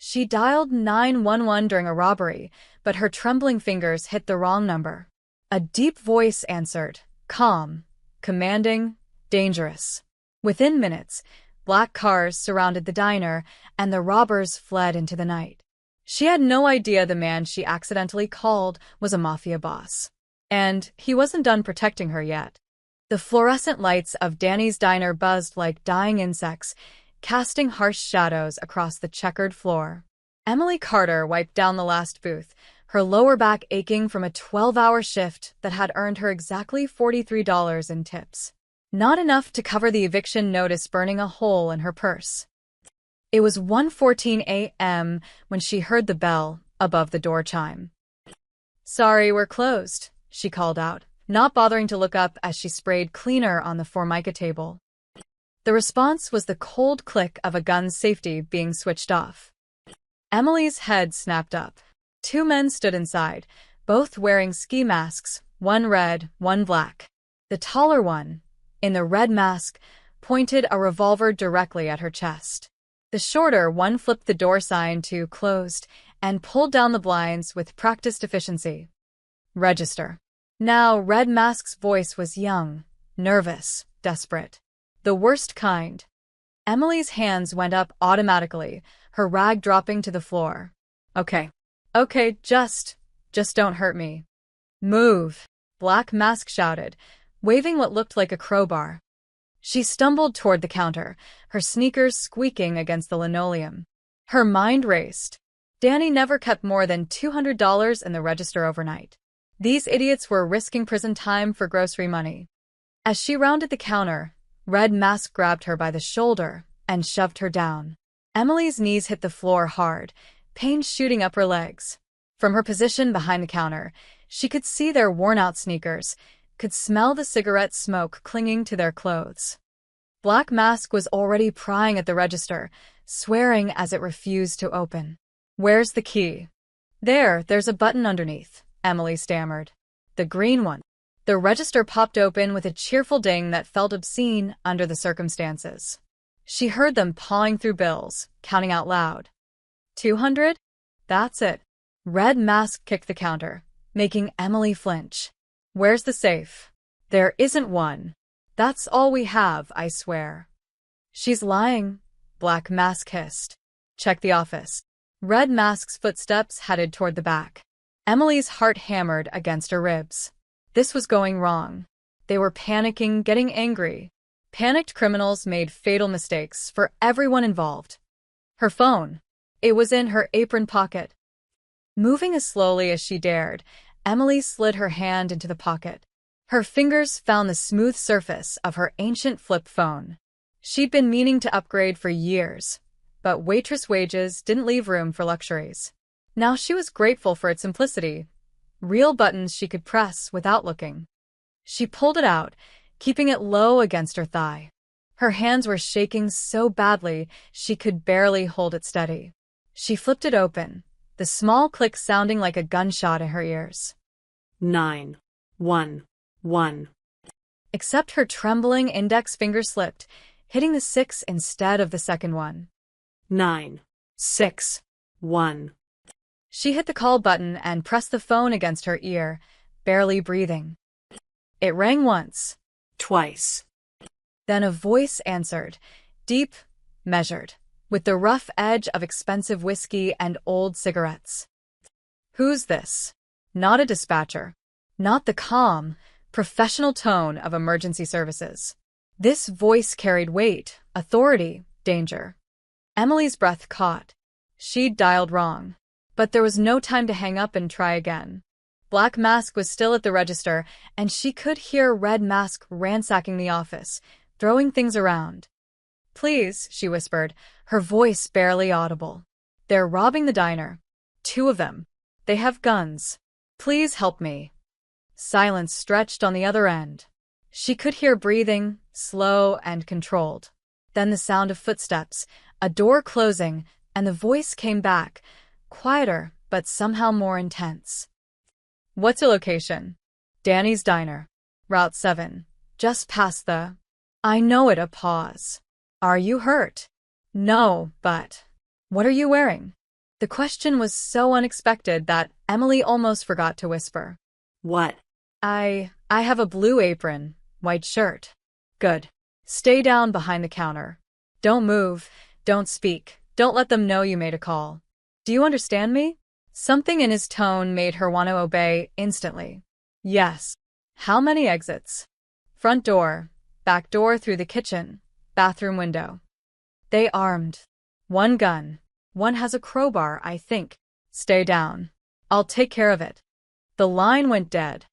She dialed 911 during a robbery, but her trembling fingers hit the wrong number. A deep voice answered, calm, commanding, dangerous. Within minutes, black cars surrounded the diner, and the robbers fled into the night. She had no idea the man she accidentally called was a mafia boss. And he wasn't done protecting her yet. The fluorescent lights of Danny's diner buzzed like dying insects, casting harsh shadows across the checkered floor. Emily Carter wiped down the last booth, her lower back aching from a 12-hour shift that had earned her exactly $43 in tips. Not enough to cover the eviction notice burning a hole in her purse. It was 1:14 a.m. when she heard the bell above the door chime. "Sorry, we're closed," she called out, not bothering to look up as she sprayed cleaner on the Formica table. The response was the cold click of a gun's safety being switched off. Emily's head snapped up. Two men stood inside, both wearing ski masks, one red, one black. The taller one, in the red mask, pointed a revolver directly at her chest. The shorter one flipped the door sign to closed and pulled down the blinds with practiced efficiency. "Register." Now Red Mask's voice was young, nervous, desperate. The worst kind. Emily's hands went up automatically, her rag dropping to the floor. Okay, just don't hurt me." "Move," Black Mask shouted, waving what looked like a crowbar. She stumbled toward the counter, her sneakers squeaking against the linoleum. Her mind raced. Danny never kept more than $200 in the register overnight. These idiots were risking prison time for grocery money. As she rounded the counter, Red Mask grabbed her by the shoulder and shoved her down. Emily's knees hit the floor hard, pain shooting up her legs. From her position behind the counter, she could see their worn-out sneakers, could smell the cigarette smoke clinging to their clothes. Black Mask was already prying at the register, swearing as it refused to open. "Where's the key?" There's a button underneath," Emily stammered. "The green one." The register popped open with a cheerful ding that felt obscene under the circumstances. She heard them pawing through bills, counting out loud. 200? That's it. Red Mask kicked the counter, making Emily flinch. "Where's the safe?" "There isn't one. That's all we have, I swear." "She's lying," Black Mask hissed. "Check the office." Red Mask's footsteps headed toward the back. Emily's heart hammered against her ribs. This was going wrong. They were panicking, getting angry. Panicked criminals made fatal mistakes for everyone involved. Her phone. It was in her apron pocket. Moving as slowly as she dared, Emily slid her hand into the pocket. Her fingers found the smooth surface of her ancient flip phone. She'd been meaning to upgrade for years, but Waitress wages didn't leave room for luxuries. Now she was grateful for its simplicity. Real buttons she could press without looking. She pulled it out, keeping it low against her thigh. Her hands were shaking so badly she could barely hold it steady. She flipped it open, the small click sounding like a gunshot in her ears. 911. Except her trembling index finger slipped, hitting the 6 instead of the second one. 961. She hit the call button and pressed the phone against her ear, barely breathing. It rang once, twice. Then a voice answered, deep, measured, with the rough edge of expensive whiskey and old cigarettes. "Who's this?" Not a dispatcher. Not the calm, professional tone of emergency services. This voice carried weight, authority, danger. Emily's breath caught. She'd dialed wrong. But there was no time to hang up and try again. Black Mask was still at the register, and she could hear Red Mask ransacking the office, throwing things around. "Please," she whispered, her voice barely audible. "They're robbing the diner. 2 of them. They have guns. Please help me." Silence stretched on the other end. She could hear breathing, slow and controlled. Then the sound of footsteps, a door closing, and the voice came back, quieter but somehow more intense. "What's your location?" "Danny's Diner. Route 7. Just past the—" "I know it." A pause. "Are you hurt?" "No, but—" "What are you wearing?" The question was so unexpected that Emily almost forgot to whisper. What? I have a blue apron, white shirt. Good. Stay down behind the counter. Don't move, don't speak, don't let them know you made a call. Do you understand me? Something in his tone made her want to obey instantly. Yes. How many exits? Front door, back door through the kitchen, bathroom window. They armed. One gun. One has a crowbar, I think. Stay down. I'll take care of it. The line went dead.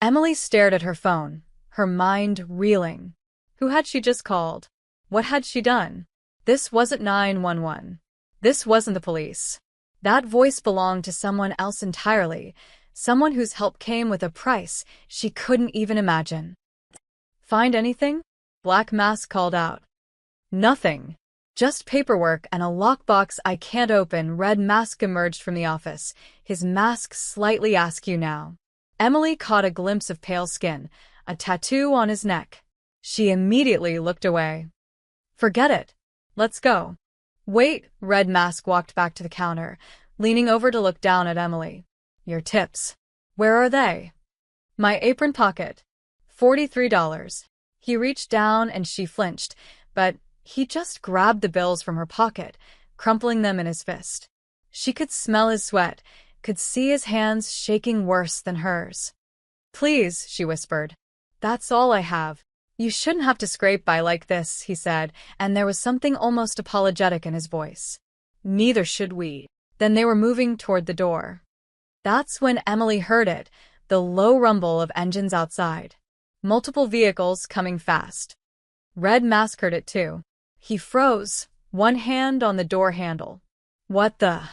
Emily stared at her phone, her mind reeling. Who had she just called? What had she done? This wasn't 911. This wasn't the police. That voice belonged to someone else entirely, someone whose help came with a price she couldn't even imagine. Find anything? Black Mask called out. Nothing. Just paperwork and a lockbox I can't open. Red Mask emerged from the office, his mask slightly askew now. Emily caught a glimpse of pale skin, a tattoo on his neck. She immediately looked away. Forget it. Let's go. Wait, Red Mask walked back to the counter, leaning over to look down at Emily. Your tips. Where are they? My apron pocket. $43. He reached down and she flinched, but he just grabbed the bills from her pocket, crumpling them in his fist. She could smell his sweat, could see his hands shaking worse than hers. Please, she whispered. That's all I have. You shouldn't have to scrape by like this, he said, and there was something almost apologetic in his voice. Neither should we. Then they were moving toward the door. That's when Emily heard it, the low rumble of engines outside. Multiple vehicles coming fast. Red Mask heard it too. He froze, one hand on the door handle. What the?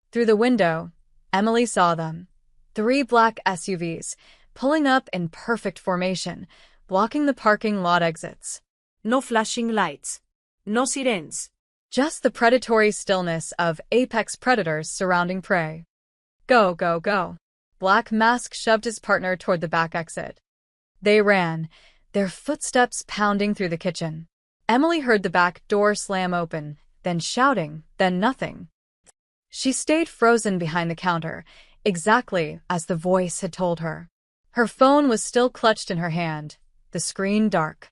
Through the window, Emily saw them. 3 black SUVs, pulling up in perfect formation, blocking the parking lot exits. No flashing lights. No sirens. Just the predatory stillness of apex predators surrounding prey. Go, go, go. Black Mask shoved his partner toward the back exit. They ran, their footsteps pounding through the kitchen. Emily heard the back door slam open, then shouting, then nothing. She stayed frozen behind the counter, exactly as the voice had told her. Her phone was still clutched in her hand, the screen dark.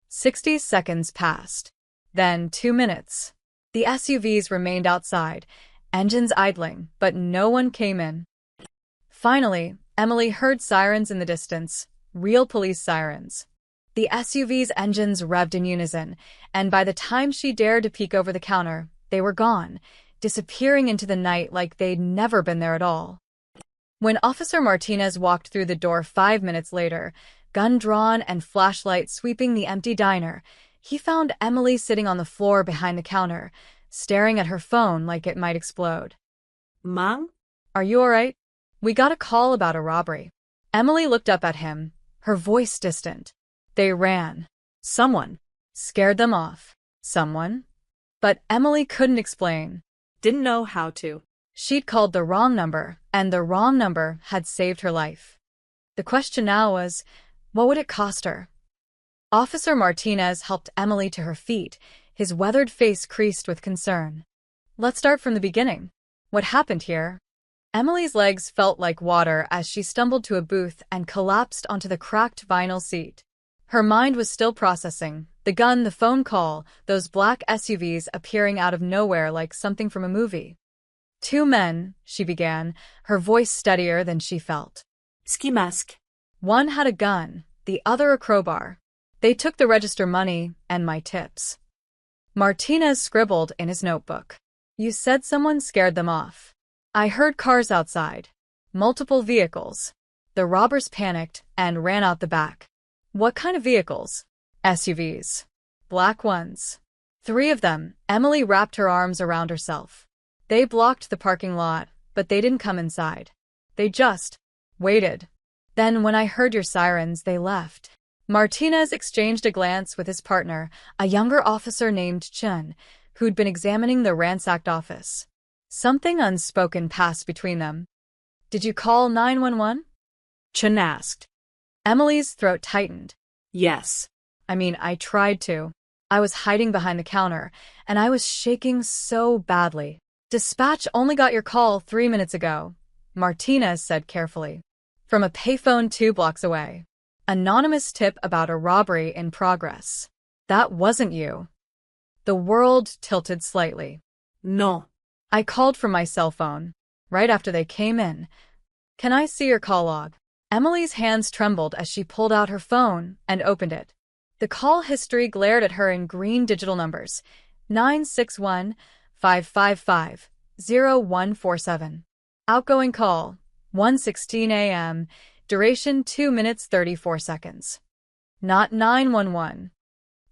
60 seconds passed. Then 2 minutes. The SUVs remained outside, engines idling, but no one came in. Finally, Emily heard sirens in the distance, real police sirens. The SUV's engines revved in unison, and by the time she dared to peek over the counter, they were gone, disappearing into the night like they'd never been there at all. When Officer Martinez walked through the door 5 minutes later, gun drawn and flashlight sweeping the empty diner, he found Emily sitting on the floor behind the counter, staring at her phone like it might explode. Mom? Are you all right? We got a call about a robbery. Emily looked up at him, her voice distant. They ran. Someone scared them off. Someone? But Emily couldn't explain. Didn't know how to. She'd called the wrong number, and the wrong number had saved her life. The question now was, what would it cost her? Officer Martinez helped Emily to her feet, his weathered face creased with concern. Let's start from the beginning. What happened here? Emily's legs felt like water as she stumbled to a booth and collapsed onto the cracked vinyl seat. Her mind was still processing, the gun, the phone call, those black SUVs appearing out of nowhere like something from a movie. 2 men, she began, her voice steadier than she felt. Ski mask. One had a gun, the other a crowbar. They took the register money and my tips. Martinez scribbled in his notebook. You said someone scared them off. I heard cars outside. Multiple vehicles. The robbers panicked and ran out the back. What kind of vehicles? SUVs. Black ones. 3 of them. Emily wrapped her arms around herself. They blocked the parking lot, but they didn't come inside. They just waited. Then when I heard your sirens, they left. Martinez exchanged a glance with his partner, a younger officer named Chun, who'd been examining the ransacked office. Something unspoken passed between them. Did you call 911? Chun asked. Emily's throat tightened. Yes. I tried to. I was hiding behind the counter, and I was shaking so badly. Dispatch only got your call 3 minutes ago, Martinez said carefully. From a payphone 2 blocks away. Anonymous tip about a robbery in progress. That wasn't you. The world tilted slightly. No. I called from my cell phone, right after they came in. Can I see your call log? Emily's hands trembled as she pulled out her phone and opened it. The call history glared at her in green digital numbers. 961-555-0147. Outgoing call, 1:16 a.m., duration 2 minutes 34 seconds. Not 911.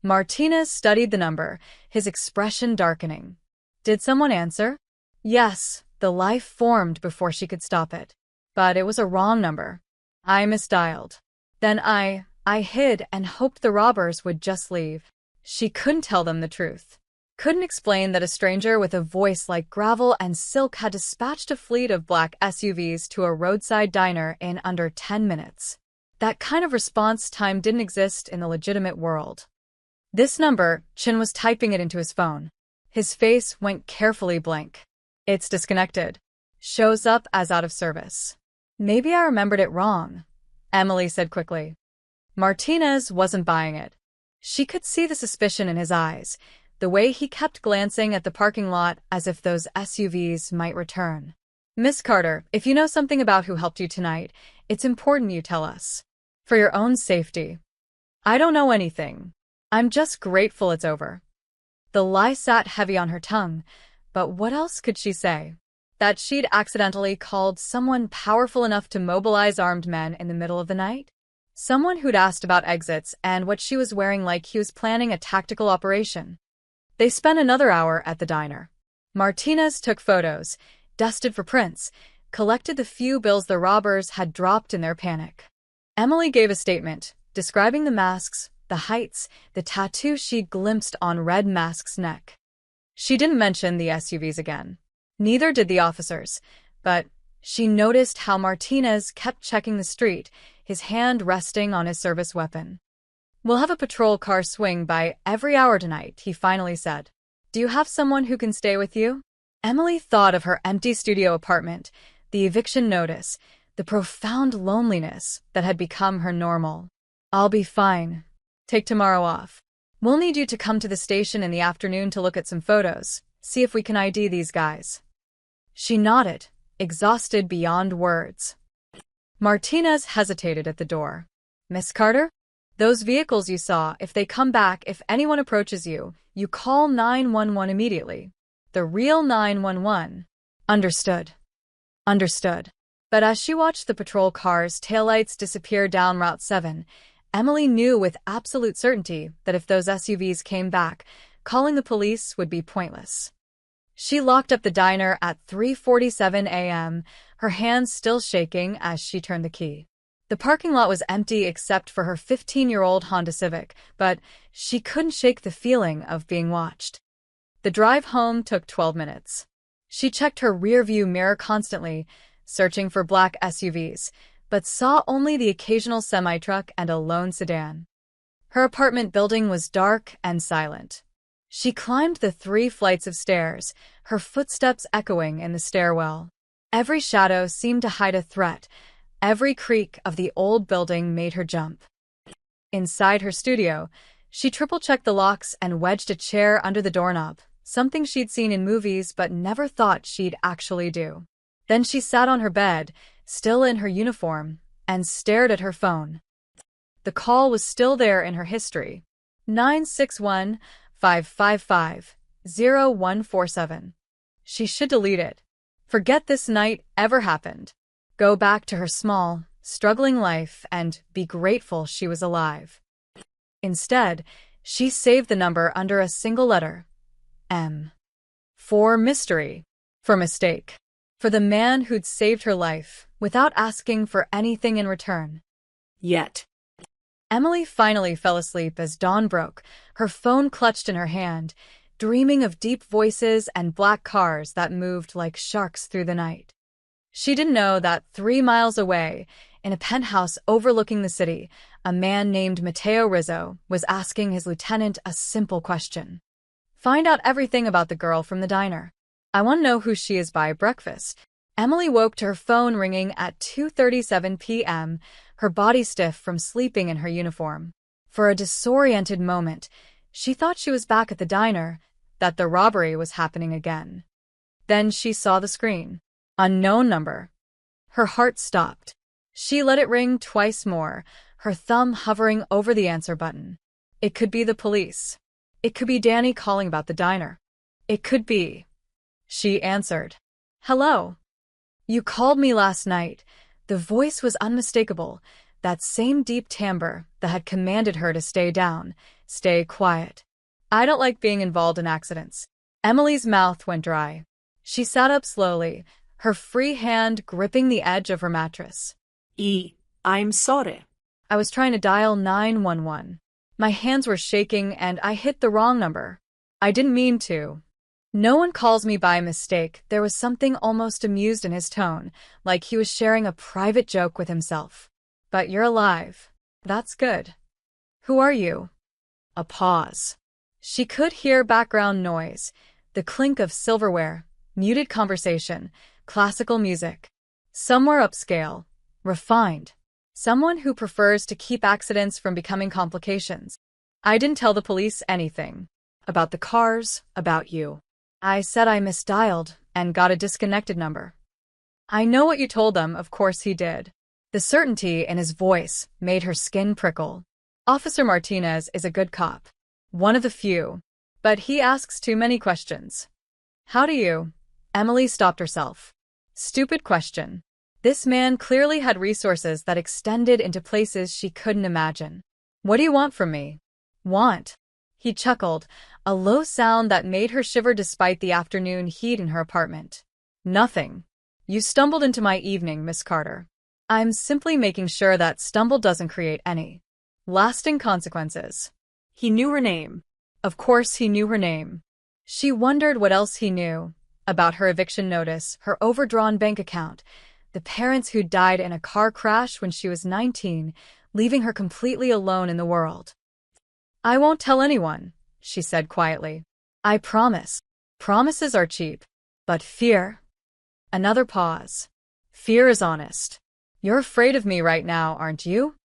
Martinez studied the number, his expression darkening. Did someone answer? Yes, the life formed before she could stop it. But it was a wrong number. I misdialed. Then I hid and hoped the robbers would just leave. She couldn't tell them the truth. Couldn't explain that a stranger with a voice like gravel and silk had dispatched a fleet of black SUVs to a roadside diner in under 10 minutes. That kind of response time didn't exist in the legitimate world. This number, Chin was typing it into his phone. His face went carefully blank. It's disconnected. Shows up as out of service. Maybe I remembered it wrong, Emily said quickly. Martinez wasn't buying it. She could see the suspicion in his eyes, the way he kept glancing at the parking lot as if those SUVs might return. Miss Carter, if you know something about who helped you tonight, it's important you tell us. For your own safety. I don't know anything. I'm just grateful it's over. The lie sat heavy on her tongue, but what else could she say? That she'd accidentally called someone powerful enough to mobilize armed men in the middle of the night? Someone who'd asked about exits and what she was wearing like he was planning a tactical operation. They spent another hour at the diner. Martinez took photos, dusted for prints, collected the few bills the robbers had dropped in their panic. Emily gave a statement, describing the masks, the heights, the tattoo she'd glimpsed on Red Mask's neck. She didn't mention the SUVs again. Neither did the officers, but she noticed how Martinez kept checking the street, his hand resting on his service weapon. We'll have a patrol car swing by every hour tonight, he finally said. Do you have someone who can stay with you? Emily thought of her empty studio apartment, the eviction notice, the profound loneliness that had become her normal. I'll be fine. Take tomorrow off. We'll need you to come to the station in the afternoon to look at some photos, see if we can ID these guys. She nodded, exhausted beyond words. Martinez hesitated at the door. Miss Carter? Those vehicles you saw, if they come back, if anyone approaches you, you call 911 immediately. The real 911. Understood. Understood. But as she watched the patrol car's taillights disappear down Route 7, Emily knew with absolute certainty that if those SUVs came back, calling the police would be pointless. She locked up the diner at 3:47 a.m., her hands still shaking as she turned the key. The parking lot was empty except for her 15-year-old Honda Civic, but she couldn't shake the feeling of being watched. The drive home took 12 minutes. She checked her rearview mirror constantly, searching for black SUVs, but saw only the occasional semi-truck and a lone sedan. Her apartment building was dark and silent. She climbed the 3 flights of stairs, her footsteps echoing in the stairwell. Every shadow seemed to hide a threat. Every creak of the old building made her jump. Inside her studio, she triple-checked the locks and wedged a chair under the doorknob, something she'd seen in movies but never thought she'd actually do. Then she sat on her bed, still in her uniform, and stared at her phone. The call was still there in her history. 961-555-0147. She should delete it. Forget this night ever happened. Go back to her small, struggling life and be grateful she was alive. Instead, she saved the number under a single letter. M. For mystery. For mistake. For the man who'd saved her life, without asking for anything in return. Yet. Emily finally fell asleep as dawn broke, her phone clutched in her hand, dreaming of deep voices and black cars that moved like sharks through the night. She didn't know that 3 miles away, in a penthouse overlooking the city, a man named Mateo Rizzo was asking his lieutenant a simple question. Find out everything about the girl from the diner. I want to know who she is by breakfast. Emily woke to her phone ringing at 2:37 p.m., her body stiff from sleeping in her uniform. For a disoriented moment, she thought she was back at the diner, that the robbery was happening again. Then she saw the screen. Unknown number. Her heart stopped. She let it ring twice more, her thumb hovering over the answer button. It could be the police. It could be Danny calling about the diner. It could be. She answered. Hello. You called me last night. The voice was unmistakable, that same deep timbre that had commanded her to stay down, stay quiet. I don't like being involved in accidents. Emily's mouth went dry. She sat up slowly, her free hand gripping the edge of her mattress. I'm sorry. I was trying to dial 911. My hands were shaking and I hit the wrong number. I didn't mean to. No one calls me by mistake. There was something almost amused in his tone, like he was sharing a private joke with himself. But you're alive. That's good. Who are you? A pause. She could hear background noise, the clink of silverware, muted conversation, classical music. Somewhere upscale, refined. Someone who prefers to keep accidents from becoming complications. I didn't tell the police anything. About the cars, about you. I said I misdialed and got a disconnected number. I know what you told them, of course he did. The certainty in his voice made her skin prickle. Officer Martinez is a good cop. One of the few. But he asks too many questions. How do you? Emily stopped herself. Stupid question. This man clearly had resources that extended into places she couldn't imagine. What do you want from me? Want? He chuckled, a low sound that made her shiver despite the afternoon heat in her apartment. Nothing. You stumbled into my evening, Miss Carter. I'm simply making sure that stumble doesn't create any lasting consequences. He knew her name. Of course he knew her name. She wondered what else he knew. About her eviction notice, her overdrawn bank account, the parents who died in a car crash when she was 19, leaving her completely alone in the world. I won't tell anyone, she said quietly. I promise. Promises are cheap. But fear? Another pause. Fear is honest. You're afraid of me right now, aren't you?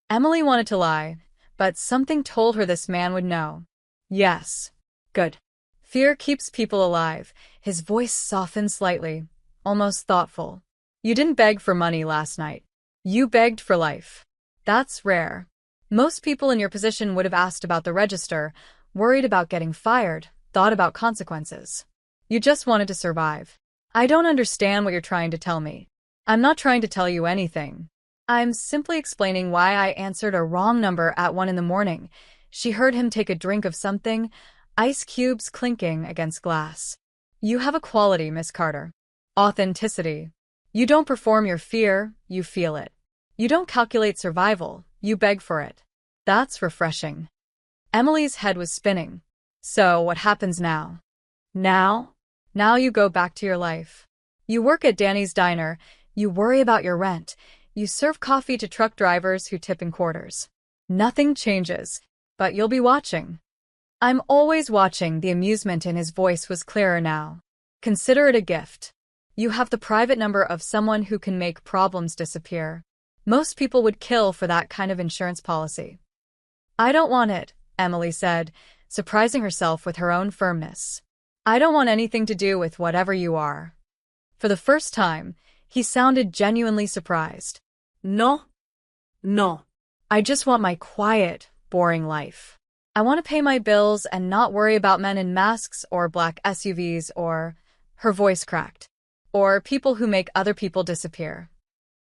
Emily wanted to lie, but something told her this man would know. Yes. Good. Fear keeps people alive. His voice softened slightly, almost thoughtful. You didn't beg for money last night. You begged for life. That's rare. Most people in your position would have asked about the register, worried about getting fired, thought about consequences. You just wanted to survive. I don't understand what you're trying to tell me. I'm not trying to tell you anything. I'm simply explaining why I answered a wrong number at 1 a.m. She heard him take a drink of something, ice cubes clinking against glass. You have a quality, Miss Carter. Authenticity. You don't perform your fear, you feel it. You don't calculate survival, you beg for it. That's refreshing. Emily's head was spinning. So, what happens now? Now? Now you go back to your life. You work at Danny's diner, you worry about your rent, you serve coffee to truck drivers who tip in quarters. Nothing changes, but you'll be watching. I'm always watching. The amusement in his voice was clearer now. Consider it a gift. You have the private number of someone who can make problems disappear. Most people would kill for that kind of insurance policy. I don't want it, Emily said, surprising herself with her own firmness. I don't want anything to do with whatever you are. For the first time, he sounded genuinely surprised. No. No. I just want my quiet, boring life. I want to pay my bills and not worry about men in masks or black SUVs or, her voice cracked, or people who make other people disappear.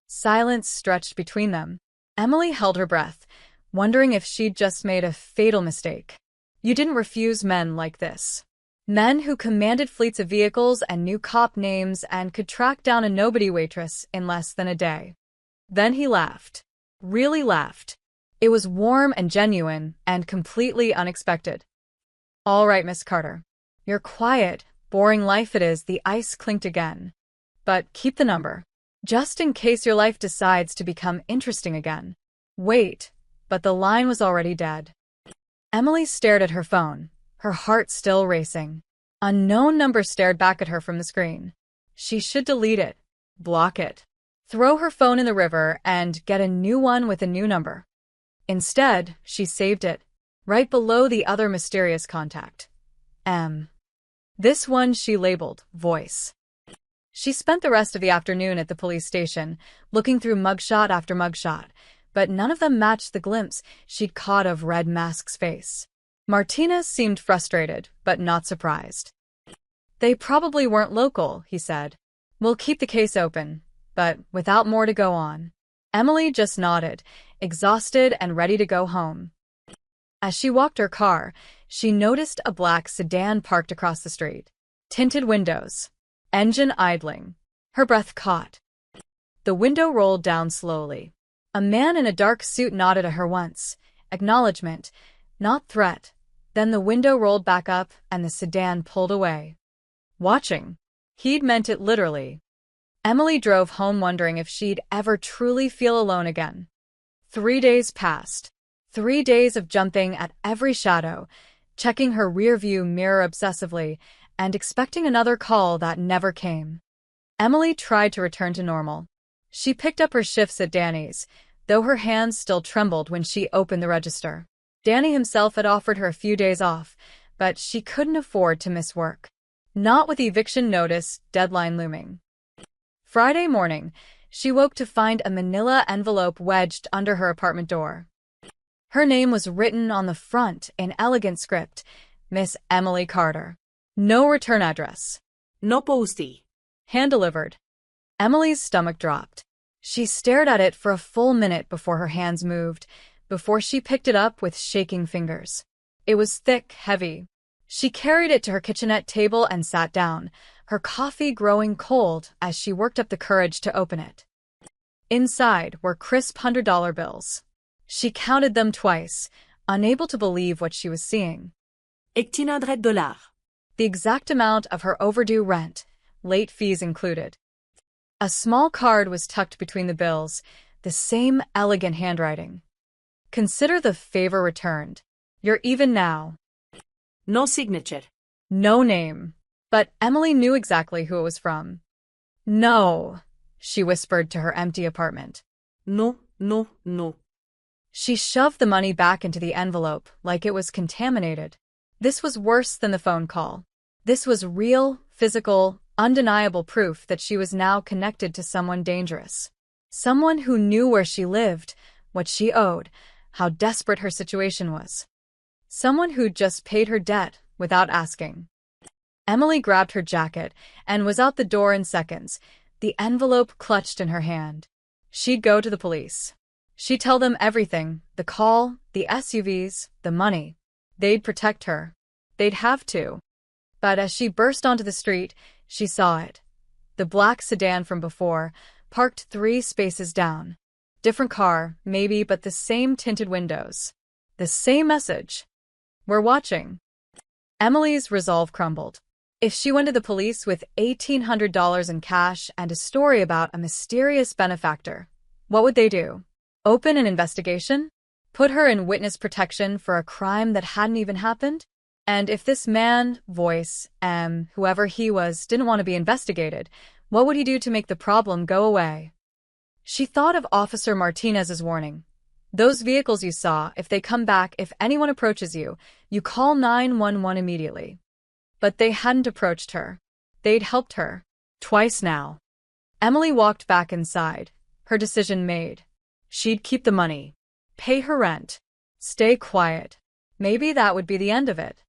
Silence stretched between them. Emily held her breath, wondering if she'd just made a fatal mistake. You didn't refuse men like this. Men who commanded fleets of vehicles and knew cop names and could track down a nobody waitress in less than a day. Then he laughed. Really laughed. It was warm and genuine and completely unexpected. All right, Miss Carter. Your quiet, boring life it is. The ice clinked again. But keep the number. Just in case your life decides to become interesting again. Wait, but the line was already dead. Emily stared at her phone, her heart still racing. Unknown number stared back at her from the screen. She should delete it, block it, throw her phone in the river, and get a new one with a new number. Instead, she saved it, right below the other mysterious contact. M. This one she labeled Voice. She spent the rest of the afternoon at the police station, looking through mugshot after mugshot, but none of them matched the glimpse she'd caught of Red Mask's face. Martinez seemed frustrated, but not surprised. They probably weren't local, he said. We'll keep the case open, but without more to go on. Emily just nodded, exhausted and ready to go home. As she walked her car, she noticed a black sedan parked across the street. Tinted windows. Engine idling. Her breath caught. The window rolled down slowly. A man in a dark suit nodded at her once. Acknowledgement, not threat. Then the window rolled back up and the sedan pulled away. Watching. He'd meant it literally. Emily drove home wondering if she'd ever truly feel alone again. 3 days passed. 3 days of jumping at every shadow, checking her rearview mirror obsessively, and expecting another call that never came. Emily tried to return to normal. She picked up her shifts at Danny's, though her hands still trembled when she opened the register. Danny himself had offered her a few days off, but she couldn't afford to miss work. Not with eviction notice deadline looming. Friday morning, she woke to find a manila envelope wedged under her apartment door. Her name was written on the front in elegant script, Miss Emily Carter. No return address. No postie. Hand-delivered. Emily's stomach dropped. She stared at it for a full minute before her hands moved, before she picked it up with shaking fingers. It was thick, heavy. She carried it to her kitchenette table and sat down, her coffee growing cold as she worked up the courage to open it. Inside were crisp $100 bills. She counted them twice, unable to believe what she was seeing. $1,800. The exact amount of her overdue rent, late fees included. A small card was tucked between the bills, the same elegant handwriting. Consider the favor returned. You're even now. No signature. No name. But Emily knew exactly who it was from. No, she whispered to her empty apartment. No, no, no. She shoved the money back into the envelope like it was contaminated. This was worse than the phone call. This was real, physical, undeniable proof that she was now connected to someone dangerous. Someone who knew where she lived, what she owed, how desperate her situation was. Someone who'd just paid her debt without asking. Emily grabbed her jacket and was out the door in seconds, the envelope clutched in her hand. She'd go to the police. She'd tell them everything, the call, the SUVs, the money. They'd protect her. They'd have to. But as she burst onto the street, she saw it. The black sedan from before, parked 3 spaces down. Different car, maybe, but the same tinted windows. The same message. We're watching. Emily's resolve crumbled. If she went to the police with $1,800 in cash and a story about a mysterious benefactor, what would they do? Open an investigation? Put her in witness protection for a crime that hadn't even happened? And if this man, Voice, whoever he was, didn't want to be investigated, what would he do to make the problem go away? She thought of Officer Martinez's warning. Those vehicles you saw, if they come back, if anyone approaches you, you call 911 immediately. But they hadn't approached her. They'd helped her. Twice now. Emily walked back inside, her decision made. She'd keep the money. Pay her rent. Stay quiet. Maybe that would be the end of it.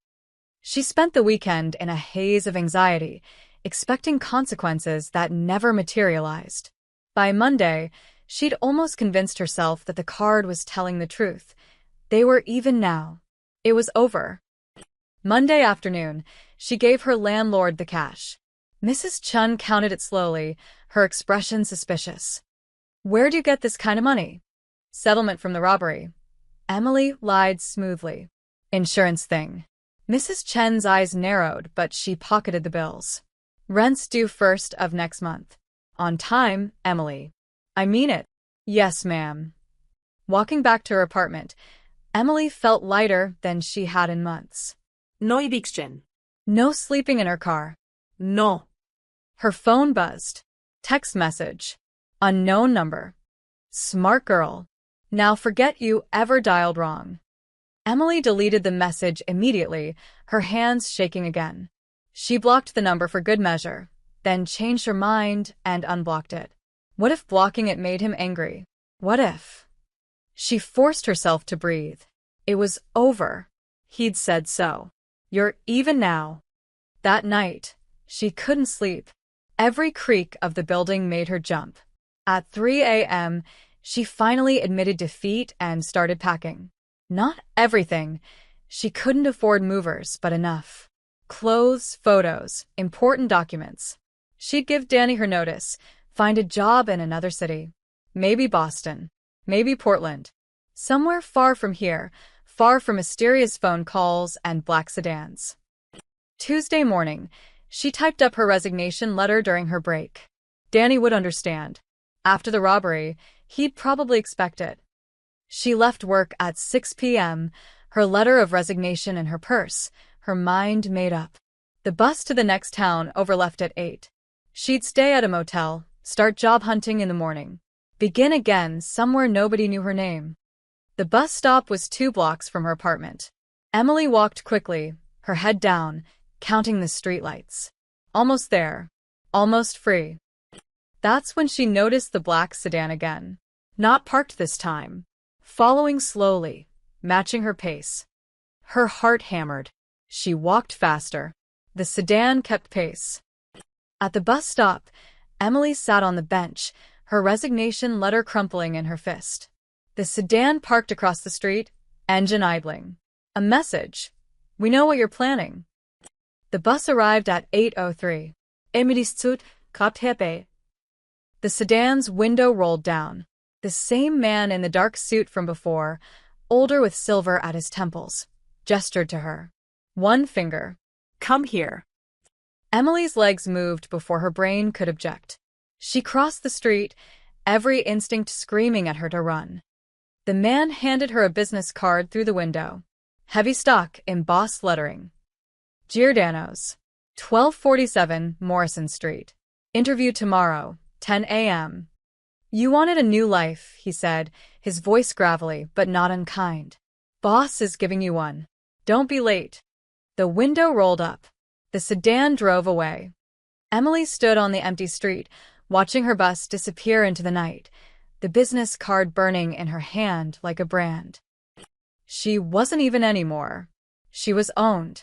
She spent the weekend in a haze of anxiety, expecting consequences that never materialized. By Monday, she'd almost convinced herself that the card was telling the truth. They were even now. It was over. Monday afternoon, she gave her landlord the cash. Mrs. Chun counted it slowly, her expression suspicious. Where'd you get this kind of money? Settlement from the robbery. Emily lied smoothly. Insurance thing. Mrs. Chen's eyes narrowed, but she pocketed the bills. Rent's due 1st of next month. On time, Emily. I mean it. Yes, ma'am. Walking back to her apartment, Emily felt lighter than she had in months. No eviction. No sleeping in her car. No. Her phone buzzed. Text message. Unknown number. Smart girl. Now forget you ever dialed wrong. Emily deleted the message immediately, her hands shaking again. She blocked the number for good measure, then changed her mind and unblocked it. What if blocking it made him angry? What if? She forced herself to breathe. It was over. He'd said so. You're even now. That night, she couldn't sleep. Every creak of the building made her jump. At 3 a.m., she finally admitted defeat and started packing. Not everything. She couldn't afford movers, but enough. Clothes, photos, important documents. She'd give Danny her notice, find a job in another city. Maybe Boston. Maybe Portland. Somewhere far from here, far from mysterious phone calls and black sedans. Tuesday morning, she typed up her resignation letter during her break. Danny would understand. After the robbery, he'd probably expect it. She left work at 6 p.m., her letter of resignation in her purse, her mind made up. The bus to the next town overleft at 8. She'd stay at a motel, start job hunting in the morning. Begin again somewhere nobody knew her name. The bus stop was 2 blocks from her apartment. Emily walked quickly, her head down, counting the streetlights. Almost there. Almost free. That's when she noticed the black sedan again. Not parked this time. Following slowly, matching her pace. Her heart hammered. She walked faster. The sedan kept pace. At the bus stop, Emily sat on the bench, her resignation letter crumpling in her fist. The sedan parked across the street, engine idling. A message. We know what you're planning. The bus arrived at 8:03. Emily's Zut, Kaptepe. The sedan's window rolled down. The same man in the dark suit from before, older with silver at his temples, gestured to her. One finger. Come here. Emily's legs moved before her brain could object. She crossed the street, every instinct screaming at her to run. The man handed her a business card through the window. Heavy stock, embossed lettering. Giordano's. 1247 Morrison Street. Interview tomorrow, 10 a.m. You wanted a new life, he said, his voice gravelly but not unkind. Boss is giving you one. Don't be late. The window rolled up. The sedan drove away. Emily stood on the empty street, watching her bus disappear into the night, the business card burning in her hand like a brand. She wasn't even anymore. She was owned.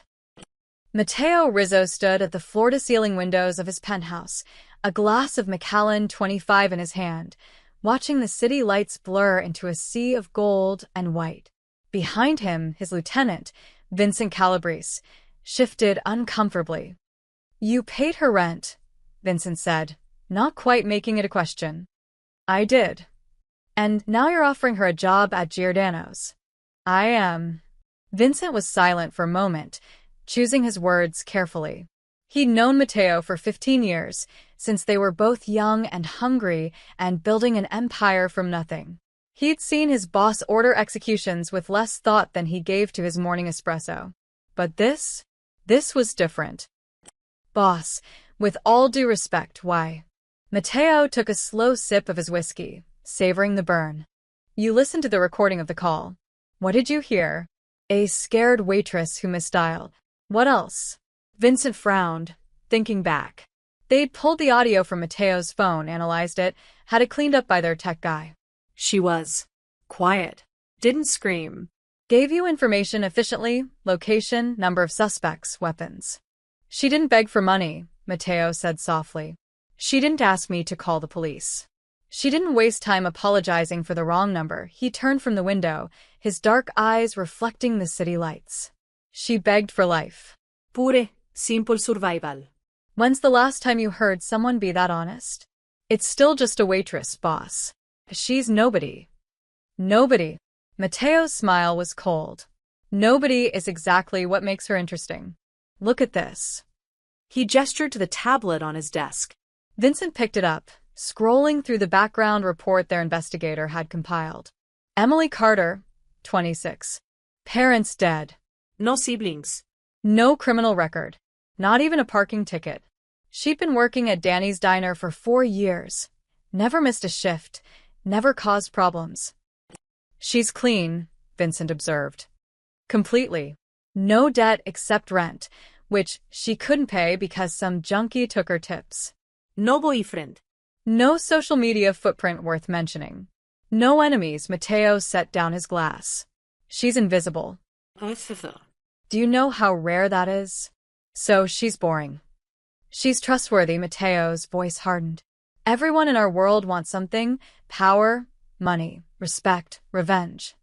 Matteo Rizzo stood at the floor-to-ceiling windows of his penthouse, a glass of Macallan 25 in his hand, watching the city lights blur into a sea of gold and white. Behind him, his lieutenant, Vincent Calabrese, shifted uncomfortably. You paid her rent, Vincent said, not quite making it a question. I did. And now you're offering her a job at Giordano's. I am. Vincent was silent for a moment, choosing his words carefully. He'd known Matteo for 15 years, since they were both young and hungry and building an empire from nothing. He'd seen his boss order executions with less thought than he gave to his morning espresso. But this was different. Boss, with all due respect, why? Matteo took a slow sip of his whiskey, savoring the burn. You listened to the recording of the call. What did you hear? A scared waitress who misdialed. What else? Vincent frowned, thinking back. They'd pulled the audio from Matteo's phone, analyzed it, had it cleaned up by their tech guy. She was quiet. Didn't scream. Gave you information efficiently, location, number of suspects, weapons. She didn't beg for money, Matteo said softly. She didn't ask me to call the police. She didn't waste time apologizing for the wrong number. He turned from the window, his dark eyes reflecting the city lights. She begged for life. Pure, simple survival. When's the last time you heard someone be that honest? It's still just a waitress, boss. She's nobody. Nobody. Matteo's smile was cold. Nobody is exactly what makes her interesting. Look at this. He gestured to the tablet on his desk. Vincent picked it up, scrolling through the background report their investigator had compiled. Emily Carter, 26. Parents dead. No siblings. No criminal record. Not even a parking ticket. She'd been working at Danny's diner for 4 years. Never missed a shift. Never caused problems. She's clean, Vincent observed. Completely. No debt except rent, which she couldn't pay because some junkie took her tips. No boyfriend. No social media footprint worth mentioning. No enemies. Mateo set down his glass. She's invisible. Do you know how rare that is? So she's boring. She's trustworthy. Mateo's voice hardened. Everyone in our world wants something: power, money, respect, revenge.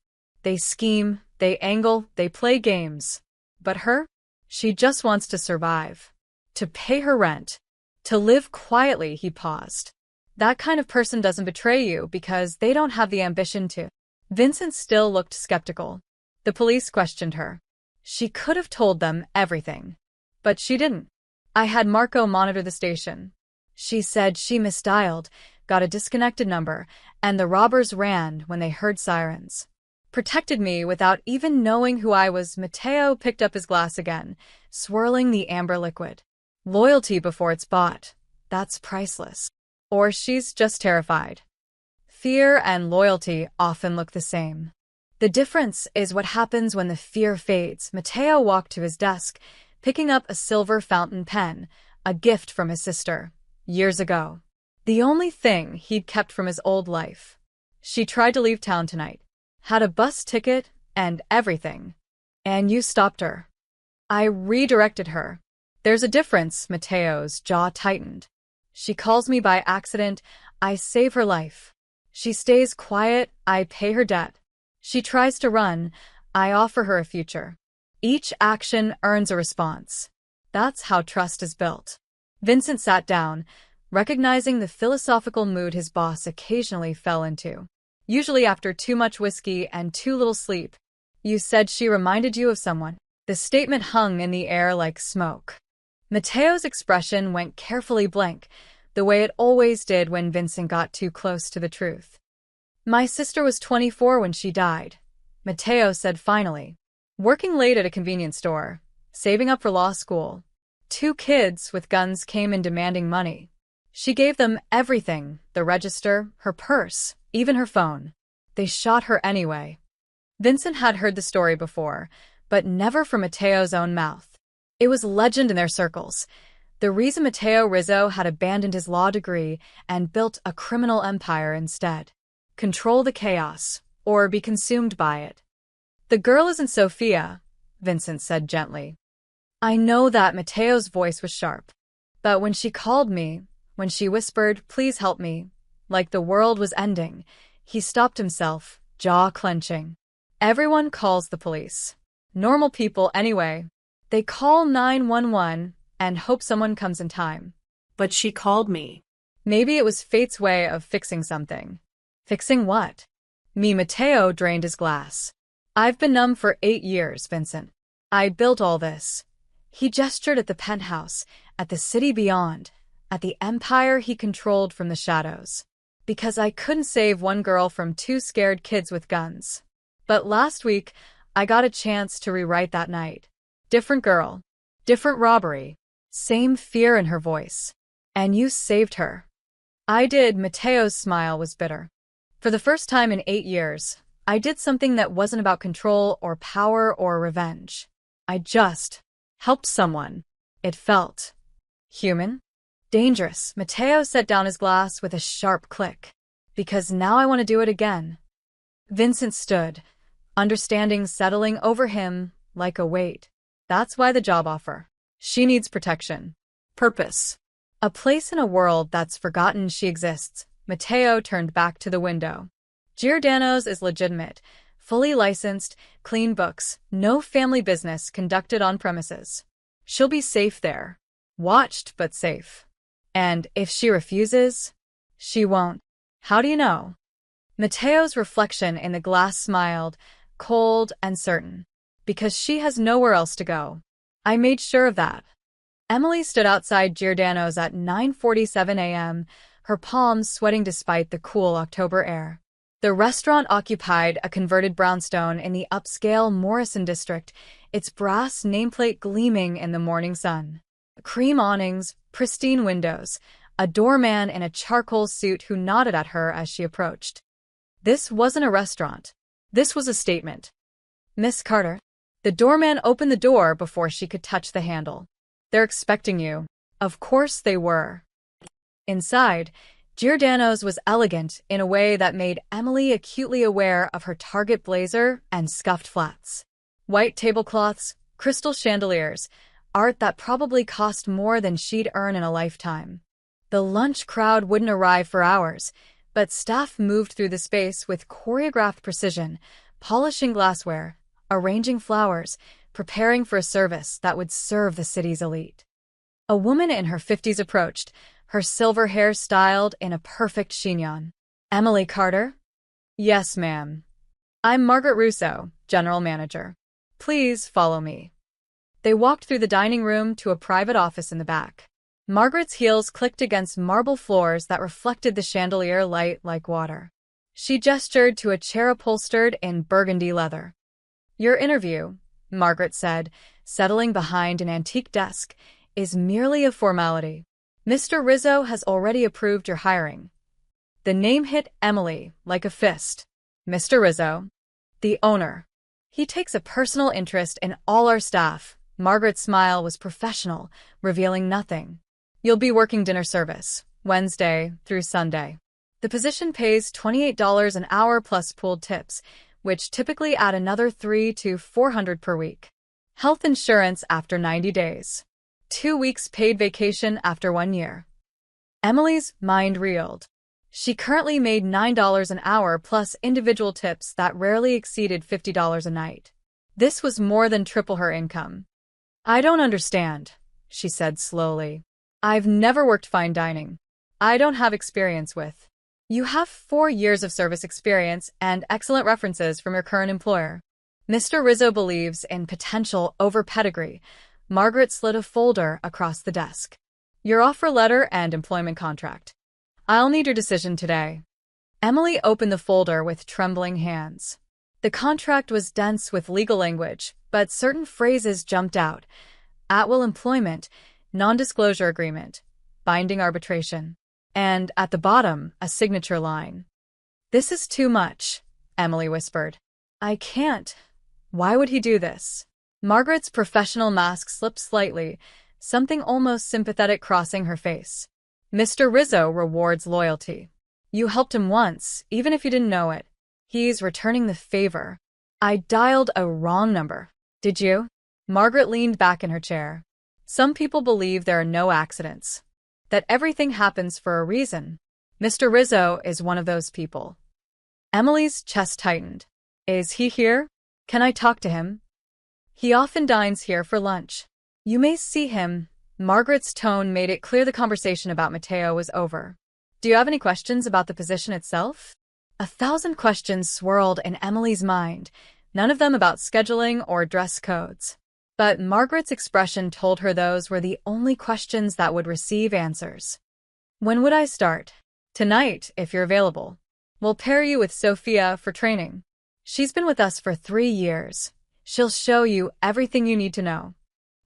They scheme, they angle, they play games. But her? She just wants to survive. To pay her rent. To live quietly. He paused. That kind of person doesn't betray you because they don't have the ambition to. Vincent still looked skeptical. The police questioned her. She could have told them everything. But she didn't. I had Marco monitor the station. She said she misdialed, got a disconnected number, and the robbers ran when they heard sirens. Protected me without even knowing who I was. Mateo picked up his glass again, swirling the amber liquid. Loyalty before it's bought. That's priceless. Or she's just terrified. Fear and loyalty often look the same. The difference is what happens when the fear fades. Mateo walked to his desk, picking up a silver fountain pen, a gift from his sister, years ago. The only thing he'd kept from his old life. She tried to leave town tonight. Had a bus ticket and everything. And you stopped her. I redirected her. There's a difference. Mateo's jaw tightened. She calls me by accident. I save her life. She stays quiet. I pay her debt. She tries to run. I offer her a future. Each action earns a response. That's how trust is built. Vincent sat down, recognizing the philosophical mood his boss occasionally fell into. Usually after too much whiskey and too little sleep. You said she reminded you of someone. The statement hung in the air like smoke. Mateo's expression went carefully blank, the way it always did when Vincent got too close to the truth. My sister was 24 when she died, Mateo said finally. Working late at a convenience store, saving up for law school. 2 kids with guns came in demanding money. She gave them everything, the register, her purse, even her phone. They shot her anyway. Vincent had heard the story before, but never from Mateo's own mouth. It was legend in their circles. The reason Mateo Rizzo had abandoned his law degree and built a criminal empire instead. Control the chaos, or be consumed by it. The girl isn't Sophia, Vincent said gently. I know that. Mateo's voice was sharp. But when she called me, when she whispered, please help me, like the world was ending, he stopped himself, jaw clenching. Everyone calls the police. Normal people anyway. They call 911 and hope someone comes in time. But she called me. Maybe it was fate's way of fixing something. Fixing what? Me. Mateo drained his glass. I've been numb for 8 years, Vincent. I built all this. He gestured at the penthouse, at the city beyond, at the empire he controlled from the shadows. Because I couldn't save one girl from 2 scared kids with guns. But last week, I got a chance to rewrite that night. Different girl. Different robbery. Same fear in her voice. And you saved her. I did. Mateo's smile was bitter. For the first time in 8 years, I did something that wasn't about control or power or revenge. I just helped someone. It felt human. Dangerous. Mateo set down his glass with a sharp click. Because now I want to do it again. Vincent stood, understanding settling over him like a weight. That's why the job offer. She needs protection. Purpose. A place in a world that's forgotten she exists. Mateo turned back to the window. Giordano's is legitimate, fully licensed, clean books, no family business conducted on premises. She'll be safe there. Watched but safe. And if she refuses, she won't. How do you know? Mateo's reflection in the glass smiled, cold and certain. Because she has nowhere else to go. I made sure of that. Emily stood outside Giordano's at 9:47 a.m., her palms sweating despite the cool October air. The restaurant occupied a converted brownstone in the upscale Morrison district, its brass nameplate gleaming in the morning sun. Cream awnings, pristine windows, a doorman in a charcoal suit who nodded at her as she approached. This wasn't a restaurant. This was a statement. "Miss Carter?" The doorman opened the door before she could touch the handle. "They're expecting you." Of course they were. Inside, Giordano's was elegant in a way that made Emily acutely aware of her Target blazer and scuffed flats. White tablecloths, crystal chandeliers, art that probably cost more than she'd earn in a lifetime. The lunch crowd wouldn't arrive for hours, but staff moved through the space with choreographed precision, polishing glassware, arranging flowers, preparing for a service that would serve the city's elite. A woman in her 50s approached, her silver hair styled in a perfect chignon. "Emily Carter?" "Yes, ma'am. I'm Margaret Russo, general manager. Please follow me." They walked through the dining room to a private office in the back. Margaret's heels clicked against marble floors that reflected the chandelier light like water. She gestured to a chair upholstered in burgundy leather. "Your interview," Margaret said, settling behind an antique desk, "is merely a formality. Mr. Rizzo has already approved your hiring." The name hit Emily like a fist. "Mr. Rizzo, the owner. He takes a personal interest in all our staff." Margaret's smile was professional, revealing nothing. "You'll be working dinner service, Wednesday through Sunday. The position pays $28 an hour plus pooled tips, which typically add another $300 to $400 per week. Health insurance after 90 days. 2 weeks paid vacation after 1 year." Emily's mind reeled. She currently made $9 an hour plus individual tips that rarely exceeded $50 a night. This was more than triple her income. "I don't understand," she said slowly. "I've never worked fine dining. I don't have experience with." "You have 4 years of service experience and excellent references from your current employer." Mr. Rizzo believes in potential over pedigree. Margaret slid a folder across the desk. "Your offer letter and employment contract. I'll need your decision today." Emily opened the folder with trembling hands. The contract was dense with legal language, but certain phrases jumped out. At-will employment, non-disclosure agreement, binding arbitration, and at the bottom, a signature line. "This is too much," Emily whispered. "I can't. Why would he do this?" Margaret's professional mask slipped slightly, something almost sympathetic crossing her face. "Mr. Rizzo rewards loyalty. You helped him once, even if you didn't know it. He's returning the favor." "I dialed a wrong number." "Did you?" Margaret leaned back in her chair. "Some people believe there are no accidents, that everything happens for a reason. Mr. Rizzo is one of those people." Emily's chest tightened. "Is he here? Can I talk to him?" "He often dines here for lunch. You may see him." Margaret's tone made it clear the conversation about Matteo was over. "Do you have any questions about the position itself?" 1,000 questions swirled in Emily's mind, none of them about scheduling or dress codes. But Margaret's expression told her those were the only questions that would receive answers. "When would I start?" "Tonight, if you're available. We'll pair you with Sophia for training. She's been with us for 3 years. She'll show you everything you need to know."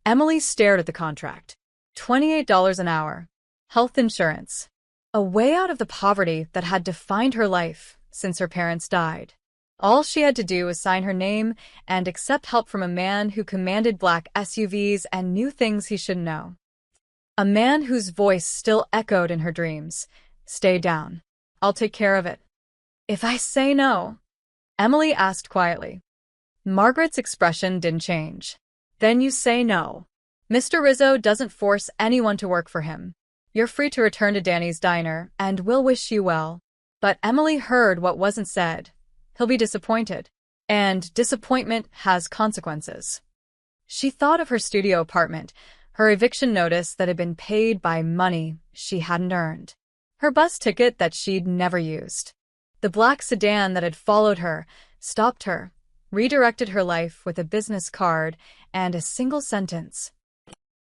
Emily stared at the contract. $28 an hour. Health insurance. A way out of the poverty that had defined her life since her parents died. All she had to do was sign her name and accept help from a man who commanded black SUVs and knew things he should know. A man whose voice still echoed in her dreams. "Stay down. I'll take care of it." "If I say no?" Emily asked quietly. Margaret's expression didn't change. "Then you say no. Mr. Rizzo doesn't force anyone to work for him. You're free to return to Danny's diner, and we'll wish you well." But Emily heard what wasn't said. He'll be disappointed. And disappointment has consequences. She thought of her studio apartment, her eviction notice that had been paid by money she hadn't earned, her bus ticket that she'd never used. The black sedan that had followed her, stopped her, redirected her life with a business card and a single sentence.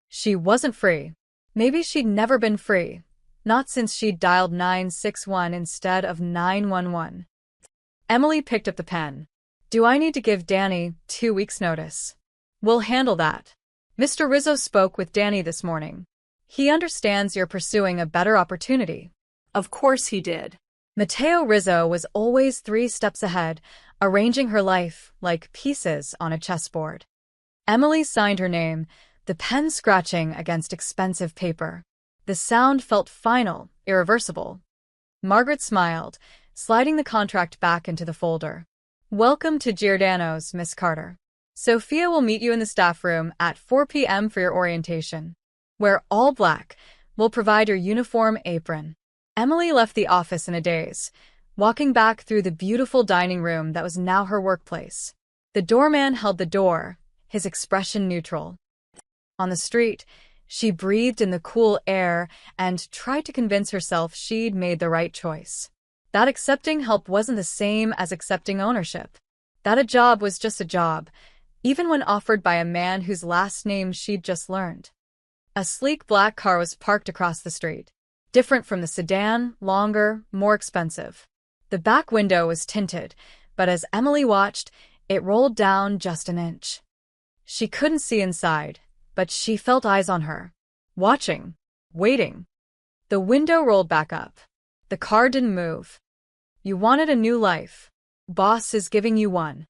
She wasn't free. Maybe she'd never been free. Not since she'd dialed 961 instead of 911. Emily picked up the pen. "Do I need to give Danny 2 weeks' notice?" "We'll handle that." Mr. Rizzo spoke with Danny this morning. He understands you're pursuing a better opportunity. Of course he did. Matteo Rizzo was always 3 steps ahead, arranging her life like pieces on a chessboard. Emily signed her name, the pen scratching against expensive paper. The sound felt final, irreversible. Margaret smiled, sliding the contract back into the folder. Welcome to Giordano's, Miss Carter. Sophia will meet you in the staff room at 4 p.m. for your orientation. Wear all black. We'll provide your uniform apron. Emily left the office in a daze, walking back through the beautiful dining room that was now her workplace. The doorman held the door, his expression neutral. On the street, she breathed in the cool air and tried to convince herself she'd made the right choice. That accepting help wasn't the same as accepting ownership. That a job was just a job, even when offered by a man whose last name she'd just learned. A sleek black car was parked across the street, different from the sedan, longer, more expensive. The back window was tinted, but as Emily watched, it rolled down just an inch. She couldn't see inside, but she felt eyes on her. Watching. Waiting. The window rolled back up. The car didn't move. You wanted a new life. Boss is giving you one.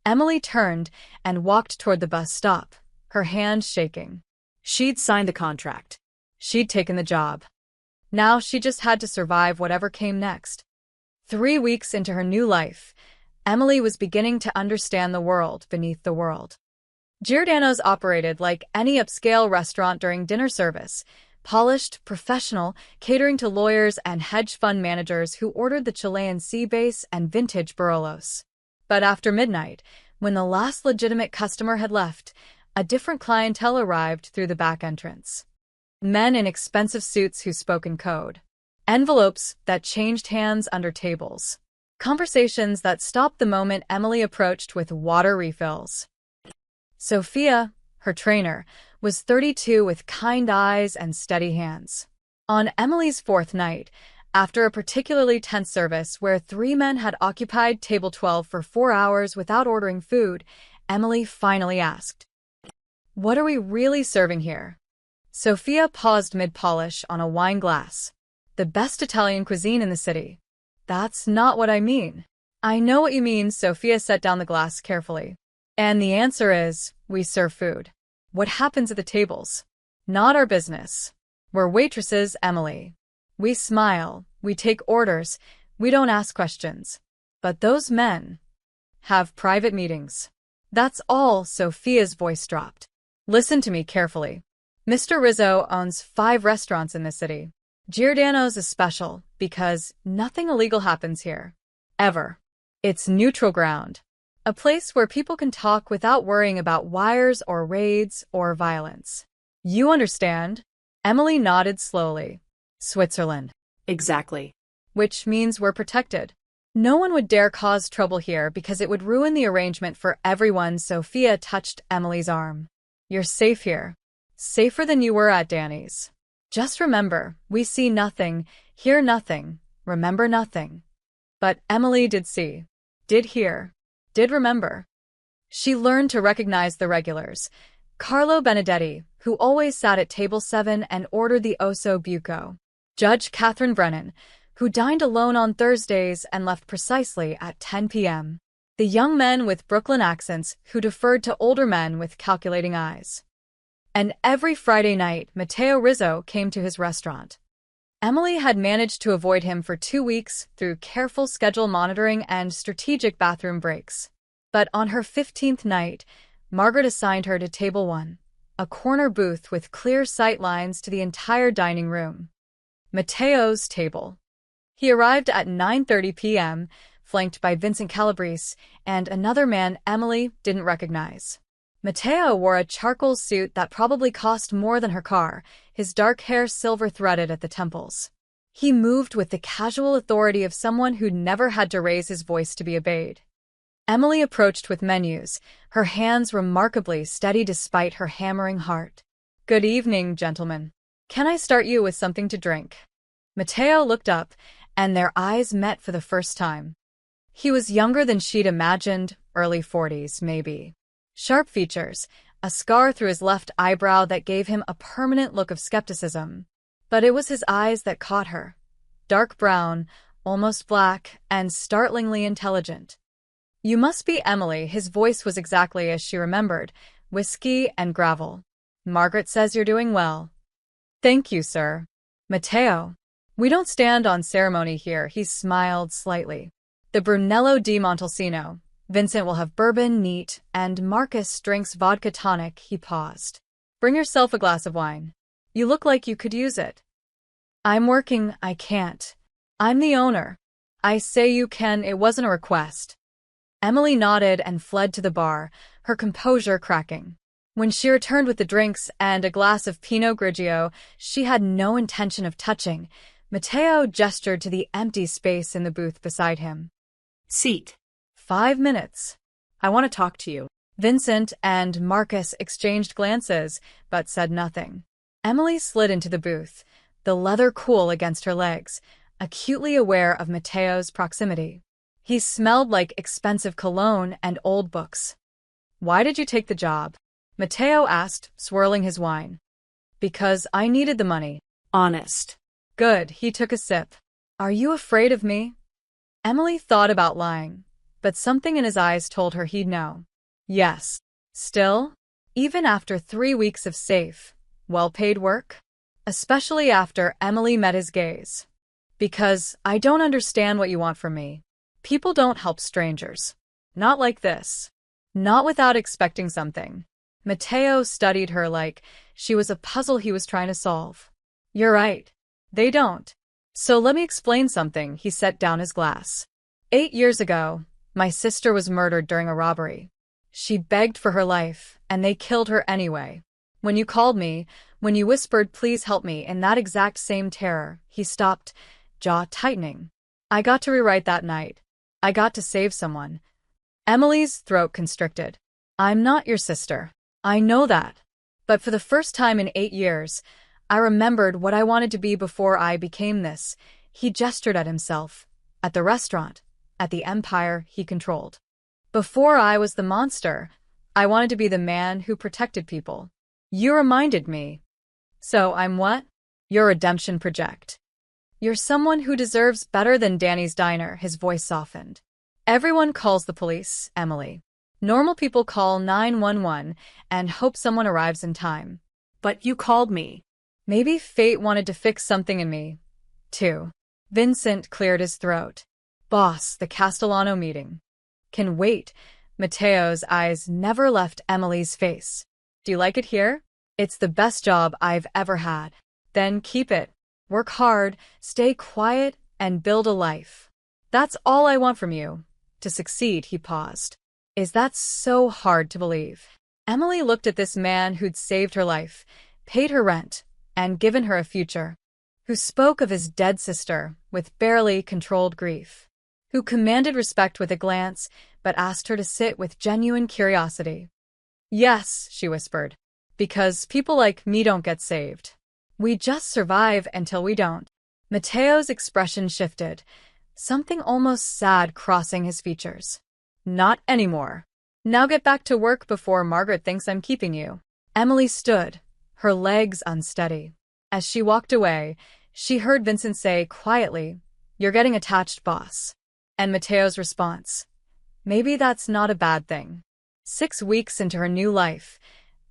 Emily turned and walked toward the bus stop, her hand shaking. She'd signed the contract. She'd taken the job. Now she just had to survive whatever came next. 3 weeks into her new life, Emily was beginning to understand the world beneath the world. Giordano's operated like any upscale restaurant during dinner service, polished, professional, catering to lawyers and hedge fund managers who ordered the Chilean sea bass and vintage Barolos. But after midnight, when the last legitimate customer had left, a different clientele arrived through the back entrance. Men in expensive suits who spoke in code. Envelopes that changed hands under tables. Conversations that stopped the moment Emily approached with water refills. Sophia, her trainer, was 32 with kind eyes and steady hands. On Emily's 4th night, after a particularly tense service where 3 men had occupied table 12 for 4 hours without ordering food, Emily finally asked, "What are we really serving here?" Sophia paused mid-polish on a wine glass. "The best Italian cuisine in the city." "That's not what I mean." "I know what you mean," Sophia set down the glass carefully. "And the answer is, we serve food. What happens at the tables? Not our business. We're waitresses, Emily. We smile, we take orders, we don't ask questions. But those men have private meetings." "That's all," Sophia's voice dropped. "Listen to me carefully. Mr. Rizzo owns 5 restaurants in the city. Giordano's is special because nothing illegal happens here. Ever. It's neutral ground. A place where people can talk without worrying about wires or raids or violence. You understand?" Emily nodded slowly. "Switzerland." Exactly. "Which means we're protected. No one would dare cause trouble here because it would ruin the arrangement for everyone." Sophia touched Emily's arm. "You're safe here. Safer than you were at Danny's. Just remember, we see nothing, hear nothing, remember nothing." But Emily did see, did hear, did remember. She learned to recognize the regulars. Carlo Benedetti, who always sat at table 7 and ordered the osso buco. Judge Catherine Brennan, who dined alone on Thursdays and left precisely at 10 p.m. The young men with Brooklyn accents who deferred to older men with calculating eyes. And every Friday night, Matteo Rizzo came to his restaurant. Emily had managed to avoid him for 2 weeks through careful schedule monitoring and strategic bathroom breaks. But on her 15th night, Margaret assigned her to table 1, a corner booth with clear sight lines to the entire dining room. Matteo's table. He arrived at 9:30 p.m., flanked by Vincent Calabrese and another man Emily didn't recognize. Matteo wore a charcoal suit that probably cost more than her car, his dark hair silver-threaded at the temples. He moved with the casual authority of someone who'd never had to raise his voice to be obeyed. Emily approached with menus, her hands remarkably steady despite her hammering heart. "Good evening, gentlemen. Can I start you with something to drink?" Matteo looked up, and their eyes met for the first time. He was younger than she'd imagined, early 40s, maybe. Sharp features, a scar through his left eyebrow that gave him a permanent look of skepticism. But it was his eyes that caught her. Dark brown, almost black, and startlingly intelligent. "You must be Emily." His voice was exactly as she remembered, whiskey and gravel. "Margaret says you're doing well." "Thank you, sir." "Matteo." "We don't stand on ceremony here." He smiled slightly. "The Brunello di Montalcino. Vincent will have bourbon, neat, and Marcus drinks vodka tonic." He paused. "Bring yourself a glass of wine. You look like you could use it." "I'm working. I can't. I'm the owner." "I say you can." It wasn't a request. Emily nodded and fled to the bar, her composure cracking. When she returned with the drinks and a glass of Pinot Grigio she had no intention of touching, Matteo gestured to the empty space in the booth beside him. "Seat." 5 minutes. "I want to talk to you." Vincent and Marcus exchanged glances, but said nothing. Emily slid into the booth, the leather cool against her legs, acutely aware of Matteo's proximity. He smelled like expensive cologne and old books. "Why did you take the job?" Matteo asked, swirling his wine. "Because I needed the money." "Honest." "Good." He took a sip. "Are you afraid of me?" Emily thought about lying, but something in his eyes told her he'd know. Yes. Still, even after 3 weeks of safe, well-paid work? Especially after Emily met his gaze. "Because I don't understand what you want from me. People don't help strangers. Not like this. Not without expecting something." Matteo studied her like she was a puzzle he was trying to solve. "You're right. They don't. So let me explain something." He set down his glass. 8 years ago, my sister was murdered during a robbery. She begged for her life, and they killed her anyway. When you called me, when you whispered, "Please help me," in that exact same terror, he stopped, jaw tightening. I got to rewrite that night. I got to save someone. Emily's throat constricted. "I'm not your sister. I know that. But for the first time in 8 years, I remembered what I wanted to be before I became this." He gestured at himself, at the restaurant, at the empire he controlled. "Before I was the monster, I wanted to be the man who protected people. You reminded me." "So I'm what?" "Your redemption project. You're someone who deserves better than Danny's diner." His voice softened. "Everyone calls the police, Emily. Normal people call 911 and hope someone arrives in time. "But you called me." Maybe fate wanted to fix something in me, too." Vincent cleared his throat. "Boss, the Castellano meeting." "Can wait." Matteo's eyes never left Emily's face. "Do you like it here?" "It's the best job I've ever had." "Then keep it. Work hard, stay quiet, and build a life. That's all I want from you. To succeed." He paused. "Is that so hard to believe?" Emily looked at this man who'd saved her life, paid her rent, and given her a future. Who spoke of his dead sister with barely controlled grief. Who commanded respect with a glance, but asked her to sit with genuine curiosity. "Yes," she whispered. "Because people like me don't get saved. We just survive until we don't." Matteo's expression shifted, something almost sad crossing his features. "Not anymore. Now get back to work before Margaret thinks I'm keeping you." Emily stood, her legs unsteady. As she walked away, she heard Vincent say quietly, "You're getting attached, boss." And Matteo's response, "Maybe that's not a bad thing." 6 weeks into her new life,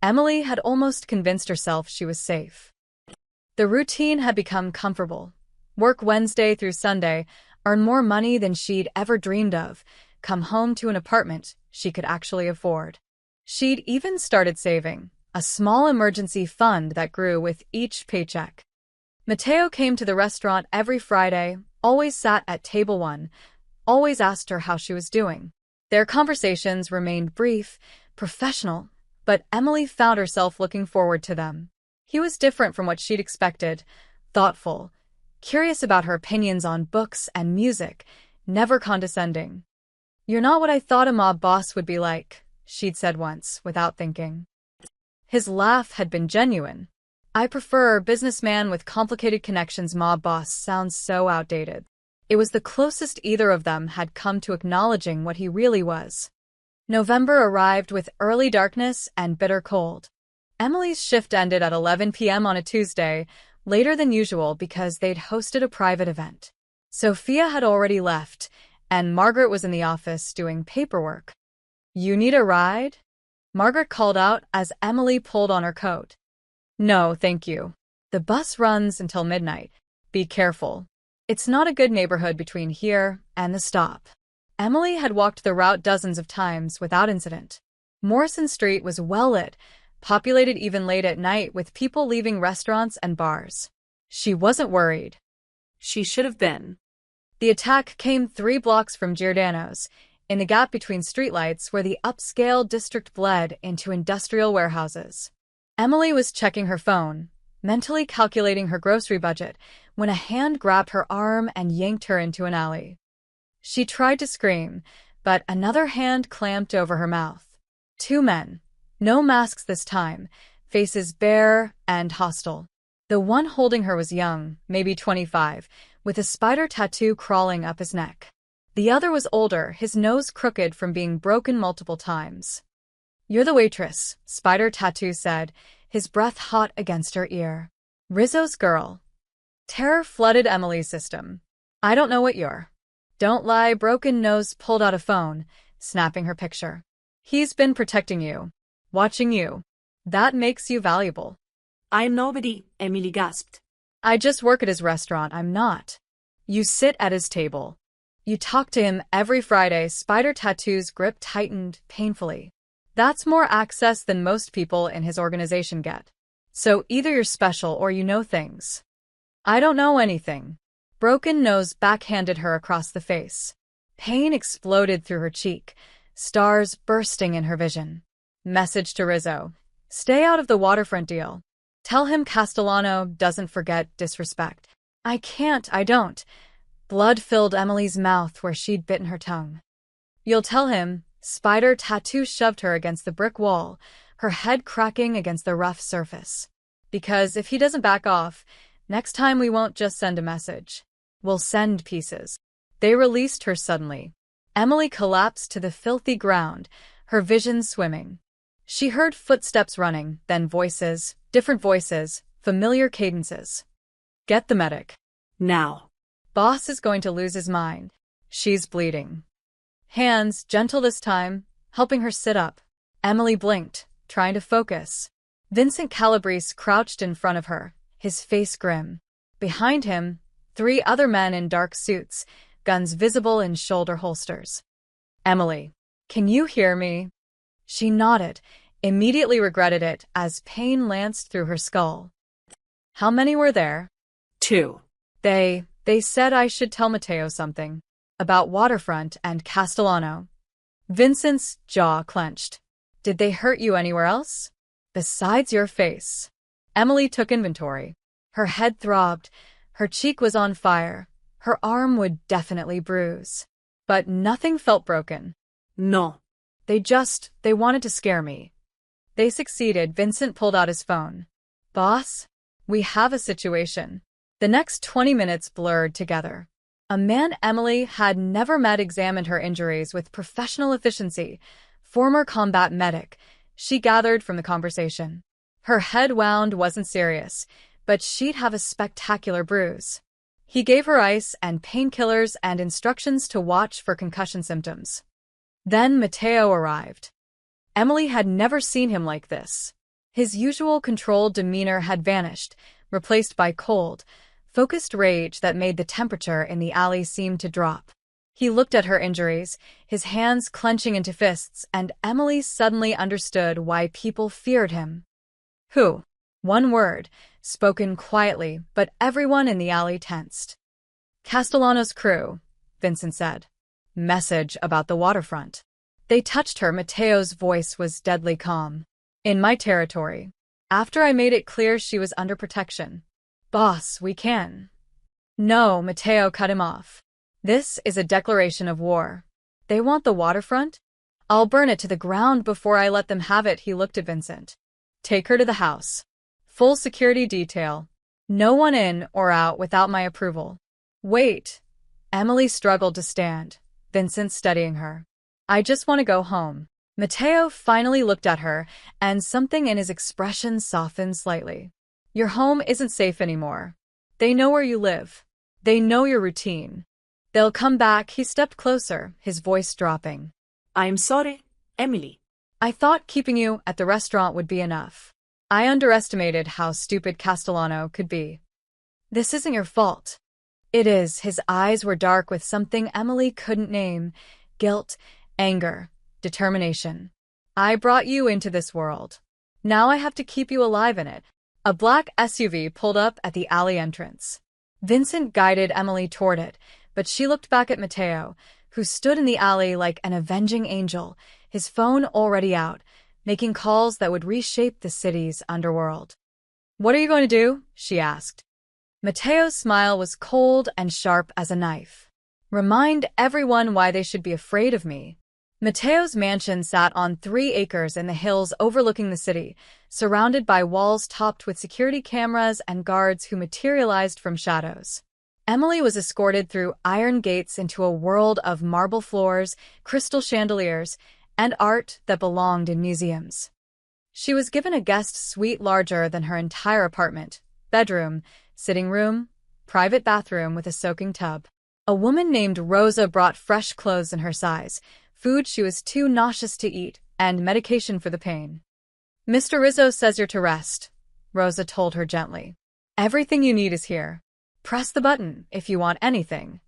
Emily had almost convinced herself she was safe. The routine had become comfortable. Work Wednesday through Sunday, earn more money than she'd ever dreamed of, come home to an apartment she could actually afford. She'd even started saving, a small emergency fund that grew with each paycheck. Matteo came to the restaurant every Friday, always sat at table 1, always asked her how she was doing. Their conversations remained brief, professional, but Emily found herself looking forward to them. He was different from what she'd expected, thoughtful, curious about her opinions on books and music, never condescending. "You're not what I thought a mob boss would be like," she'd said once, without thinking. His laugh had been genuine. "I prefer businessman with complicated connections." Mob boss sounds so outdated. It was the closest either of them had come to acknowledging what he really was. November arrived with early darkness and bitter cold. Emily's shift ended at 11 p.m. on a Tuesday, later than usual because they'd hosted a private event. Sophia had already left, and Margaret was in the office doing paperwork. "You need a ride?" Margaret called out as Emily pulled on her coat. "No, thank you. The bus runs until midnight. Be careful. It's not a good neighborhood between here and the stop." Emily had walked the route dozens of times without incident. Morrison Street was well lit, populated even late at night with people leaving restaurants and bars. She wasn't worried. She should have been. The attack came 3 blocks from Giordano's, in the gap between streetlights where the upscale district bled into industrial warehouses. Emily was checking her phone, mentally calculating her grocery budget, when a hand grabbed her arm and yanked her into an alley. She tried to scream, but another hand clamped over her mouth. 2 men, no masks this time, faces bare and hostile. The one holding her was young, maybe 25, with a spider tattoo crawling up his neck. The other was older, his nose crooked from being broken multiple times. "You're the waitress," Spider Tattoo said, his breath hot against her ear. "Rizzo's girl." Terror flooded Emily's system. "I don't know what you're." "Don't lie." Broken Nose pulled out a phone, snapping her picture. "He's been protecting you. Watching you. That makes you valuable." "I'm nobody," Emily gasped. "I just work at his restaurant." "I'm not." "You sit at his table. You talk to him every Friday." Spider Tattoo's grip tightened painfully. "That's more access than most people in his organization get. So either you're special or you know things." "I don't know anything." Broken Nose backhanded her across the face. Pain exploded through her cheek, stars bursting in her vision. Message to Rizzo. "Stay out of the waterfront deal. Tell him Castellano doesn't forget disrespect." I don't." Blood filled Emily's mouth where she'd bitten her tongue. "You'll tell him." Spider Tattoo shoved her against the brick wall, her head cracking against the rough surface. "Because if he doesn't back off, next time we won't just send a message. We'll send pieces." They released her suddenly. Emily collapsed to the filthy ground, her vision swimming. She heard footsteps running, then voices, different voices, familiar cadences. "Get the medic. Now." Boss is going to lose his mind. She's bleeding." Hands, gentle this time, helping her sit up. Emily blinked, trying to focus. Vincent Calabrese crouched in front of her, his face grim. Behind him, 3 other men in dark suits, guns visible in shoulder holsters. "Emily, can you hear me?" She nodded, immediately regretted it as pain lanced through her skull. "How many were there?" 2. They said I should tell Matteo something. About Waterfront and Castellano." Vincent's jaw clenched. "Did they hurt you anywhere else?" "Besides your face." Emily took inventory. Her head throbbed, her cheek was on fire, her arm would definitely bruise. But nothing felt broken. "No." They wanted to scare me." They succeeded. Vincent pulled out his phone. "Boss, we have a situation." The next 20 minutes blurred together. A man Emily had never met examined her injuries with professional efficiency. Former combat medic, she gathered from the conversation. Her head wound wasn't serious, but she'd have a spectacular bruise. He gave her ice and painkillers and instructions to watch for concussion symptoms. Then Matteo arrived. Emily had never seen him like this. His usual controlled demeanor had vanished, replaced by cold, focused rage that made the temperature in the alley seem to drop. He looked at her injuries, his hands clenching into fists, and Emily suddenly understood why people feared him. "Who?" One word, spoken quietly, but everyone in the alley tensed. "Castellano's crew," Vincent said. "Message about the waterfront." They touched her. Matteo's voice was deadly calm. "In my territory. After I made it clear she was under protection." "Boss, we can." "No," Matteo cut him off. "This is a declaration of war. They want the waterfront? I'll burn it to the ground before I let them have it." He looked at Vincent. "Take her to the house. Full security detail. No one in or out without my approval." "Wait." Emily struggled to stand, Vincent steadying her. "I just want to go home." Mateo finally looked at her, and something in his expression softened slightly. Your home isn't safe anymore. They know where you live. They know your routine. They'll come back. He stepped closer, his voice dropping. I'm sorry, Emily. I thought keeping you at the restaurant would be enough. I underestimated how stupid Castellano could be. This isn't your fault. It is. His eyes were dark with something Emily couldn't name. Guilt, anger, determination. I brought you into this world. Now I have to keep you alive in it. A black SUV pulled up at the alley entrance. Vincent guided Emily toward it, but she looked back at Mateo, who stood in the alley like an avenging angel, his phone already out, making calls that would reshape the city's underworld. What are you going to do? She asked. Mateo's smile was cold and sharp as a knife. Remind everyone why they should be afraid of me. Mateo's mansion sat on 3 acres in the hills overlooking the city, surrounded by walls topped with security cameras and guards who materialized from shadows. Emily was escorted through iron gates into a world of marble floors, crystal chandeliers, and art that belonged in museums. She was given a guest suite larger than her entire apartment, bedroom, sitting room, private bathroom with a soaking tub. A woman named Rosa brought fresh clothes in her size, food she was too nauseous to eat, and medication for the pain. Mr. Rizzo says you're to rest, Rosa told her gently. Everything you need is here. Press the button if you want anything.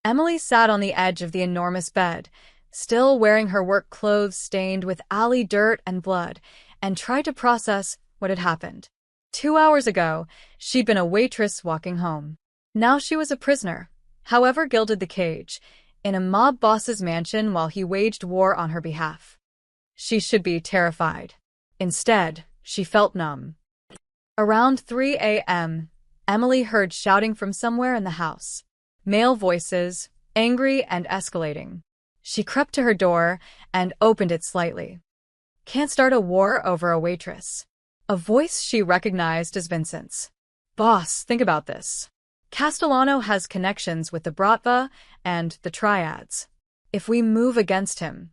Emily sat on the edge of the enormous bed, still wearing her work clothes stained with alley dirt and blood, and tried to process what had happened. 2 hours ago, she'd been a waitress walking home. Now she was a prisoner, however gilded the cage, in a mob boss's mansion while he waged war on her behalf. She should be terrified. Instead, she felt numb. Around 3 a.m., Emily heard shouting from somewhere in the house. Male voices, angry and escalating. She crept to her door and opened it slightly. Can't start a war over a waitress. A voice she recognized as Vincent's. Boss, think about this. Castellano has connections with the Bratva and the Triads. If we move against him...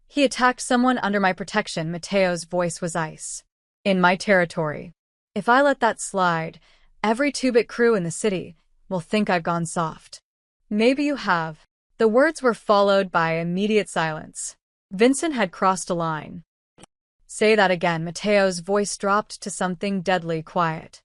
He attacked someone under my protection. Mateo's voice was ice. In my territory. If I let that slide, every 2-bit crew in the city will think I've gone soft. Maybe you have. The words were followed by immediate silence. Vincent had crossed a line. Say that again. Mateo's voice dropped to something deadly quiet.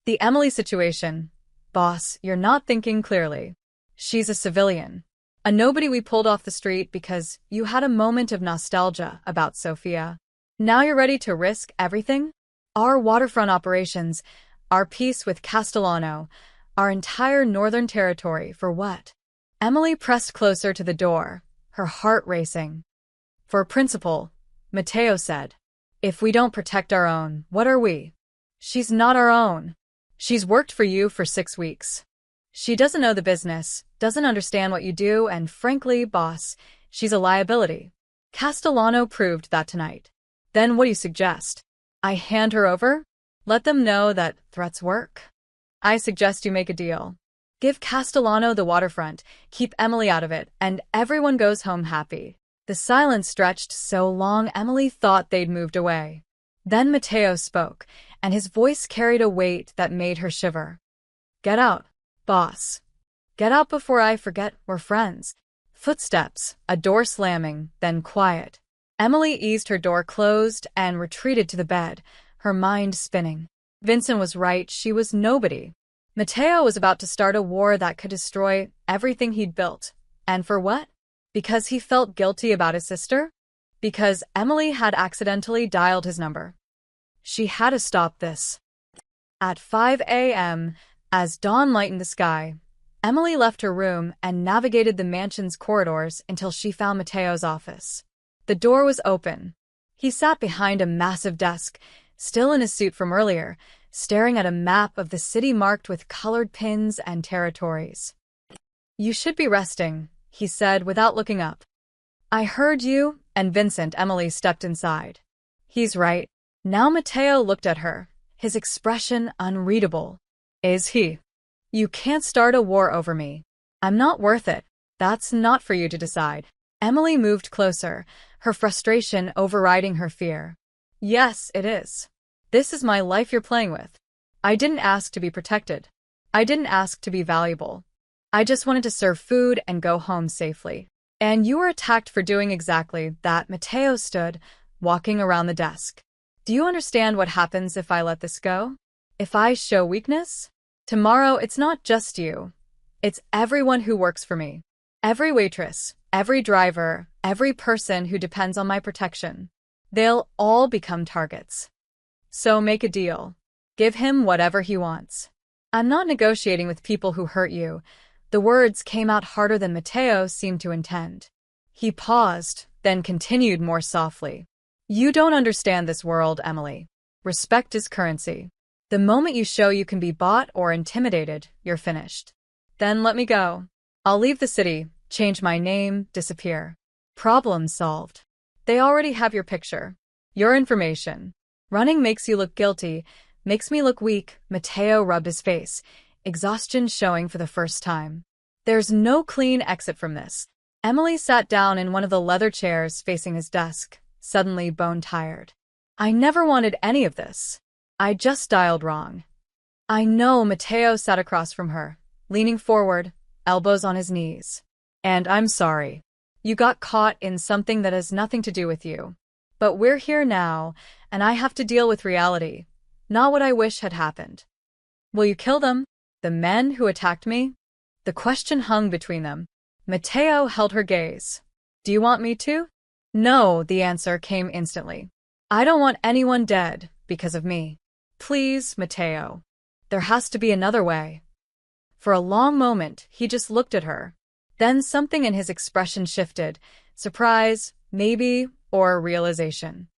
The Emily situation. Boss, you're not thinking clearly. She's a civilian. A nobody we pulled off the street because you had a moment of nostalgia about Sophia. Now you're ready to risk everything? Our waterfront operations, our peace with Castellano, our entire northern territory, for what? Emily pressed closer to the door, her heart racing. For principle, Mateo said. If we don't protect our own, what are we? She's not our own. She's worked for you for 6 weeks. She doesn't know the business, doesn't understand what you do, and frankly, boss, she's a liability. Castellano proved that tonight. Then what do you suggest? I hand her over? Let them know that threats work? I suggest you make a deal. Give Castellano the waterfront, keep Emily out of it, and everyone goes home happy. The silence stretched so long Emily thought they'd moved away. Then Mateo spoke, and his voice carried a weight that made her shiver. Get out, boss. Get out before I forget we're friends. Footsteps, a door slamming, then quiet. Emily eased her door closed and retreated to the bed, her mind spinning. Vincent was right, she was nobody. Mateo was about to start a war that could destroy everything he'd built. And for what? Because he felt guilty about his sister? Because Emily had accidentally dialed his number. She had to stop this. At 5 a.m., as dawn lightened the sky, Emily left her room and navigated the mansion's corridors until she found Mateo's office. The door was open. He sat behind a massive desk, still in his suit from earlier, staring at a map of the city marked with colored pins and territories. You should be resting, he said without looking up. I heard you, and Vincent. Emily stepped inside. He's right. Now Mateo looked at her, his expression unreadable. Is he? You can't start a war over me. I'm not worth it. That's not for you to decide. Emily moved closer, her frustration overriding her fear. Yes, it is. This is my life you're playing with. I didn't ask to be protected. I didn't ask to be valuable. I just wanted to serve food and go home safely. And you were attacked for doing exactly that. Mateo stood, walking around the desk. Do you understand what happens if I let this go? If I show weakness? Tomorrow it's not just you. It's everyone who works for me. Every waitress, every driver, every person who depends on my protection. They'll all become targets. So make a deal. Give him whatever he wants. I'm not negotiating with people who hurt you. The words came out harder than Mateo seemed to intend. He paused, then continued more softly. You don't understand this world, Emily. Respect is currency. The moment you show you can be bought or intimidated, you're finished. Then let me go. I'll leave the city, change my name, disappear. Problem solved. They already have your picture. Your information. Running makes you look guilty, makes me look weak. Mateo rubbed his face, exhaustion showing for the first time. There's no clean exit from this. Emily sat down in one of the leather chairs facing his desk, suddenly bone-tired. I never wanted any of this. I just dialed wrong. I know. Mateo sat across from her, leaning forward, elbows on his knees. And I'm sorry. You got caught in something that has nothing to do with you. But we're here now, and I have to deal with reality, not what I wish had happened. Will you kill them? The men who attacked me? The question hung between them. Mateo held her gaze. Do you want me to? No, the answer came instantly. I don't want anyone dead because of me. Please, Mateo. There has to be another way. For a long moment, he just looked at her. Then something in his expression shifted. Surprise, maybe, or realization.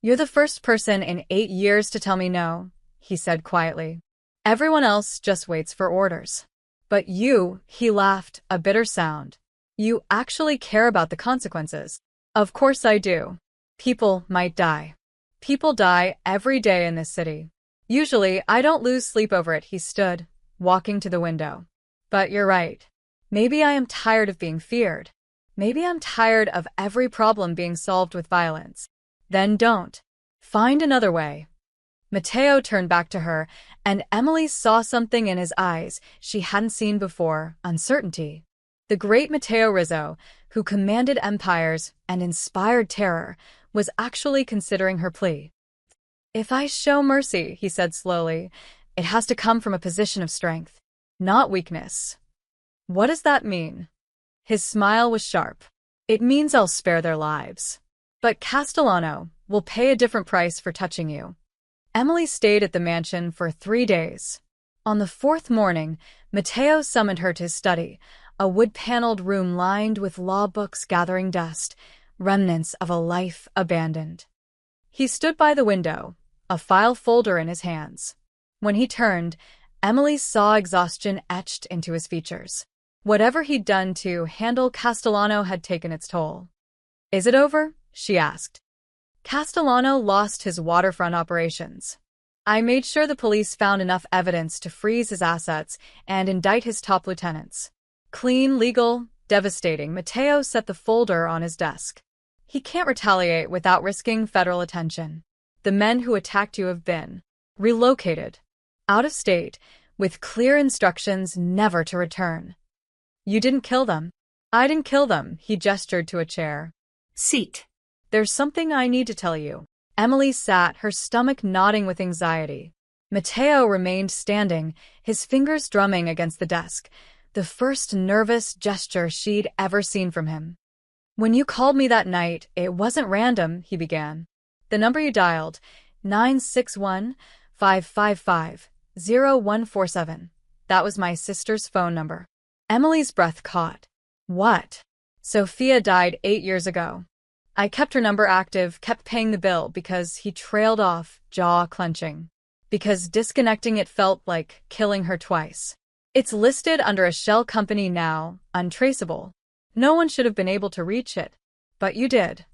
You're the first person in 8 years to tell me no, he said quietly. Everyone else just waits for orders. But you, he laughed, a bitter sound. You actually care about the consequences. Of course I do. People might die. People die every day in this city. Usually, I don't lose sleep over it. He stood, walking to the window. But you're right. Maybe I am tired of being feared. Maybe I'm tired of every problem being solved with violence. Then don't. Find another way. Mateo turned back to her, and Emily saw something in his eyes she hadn't seen before, uncertainty. The great Mateo Rizzo, who commanded empires and inspired terror, was actually considering her plea. If I show mercy, he said slowly, it has to come from a position of strength, not weakness. What does that mean? His smile was sharp. It means I'll spare their lives. But Castellano will pay a different price for touching you. Emily stayed at the mansion for 3 days. On the 4th morning, Mateo summoned her to his study, a wood-paneled room lined with law books gathering dust, remnants of a life abandoned. He stood by the window, a file folder in his hands. When he turned, Emily saw exhaustion etched into his features. Whatever he'd done to handle Castellano had taken its toll. Is it over? She asked. Castellano lost his waterfront operations. I made sure the police found enough evidence to freeze his assets and indict his top lieutenants. Clean, legal, devastating. Mateo set the folder on his desk. He can't retaliate without risking federal attention. The men who attacked you have been relocated, out of state, with clear instructions never to return. You didn't kill them. I didn't kill them. He gestured to a chair. Seat. There's something I need to tell you. Emily sat, her stomach knotting with anxiety. Mateo remained standing, his fingers drumming against the desk, the first nervous gesture she'd ever seen from him. When you called me that night, it wasn't random, he began. The number you dialed, 961-555-0147. That was my sister's phone number. Emily's breath caught. What? Sophia died 8 years ago. I kept her number active, kept paying the bill because he trailed off, jaw clenching. Because disconnecting it felt like killing her twice. It's listed under a shell company now, untraceable. No one should have been able to reach it. But you did.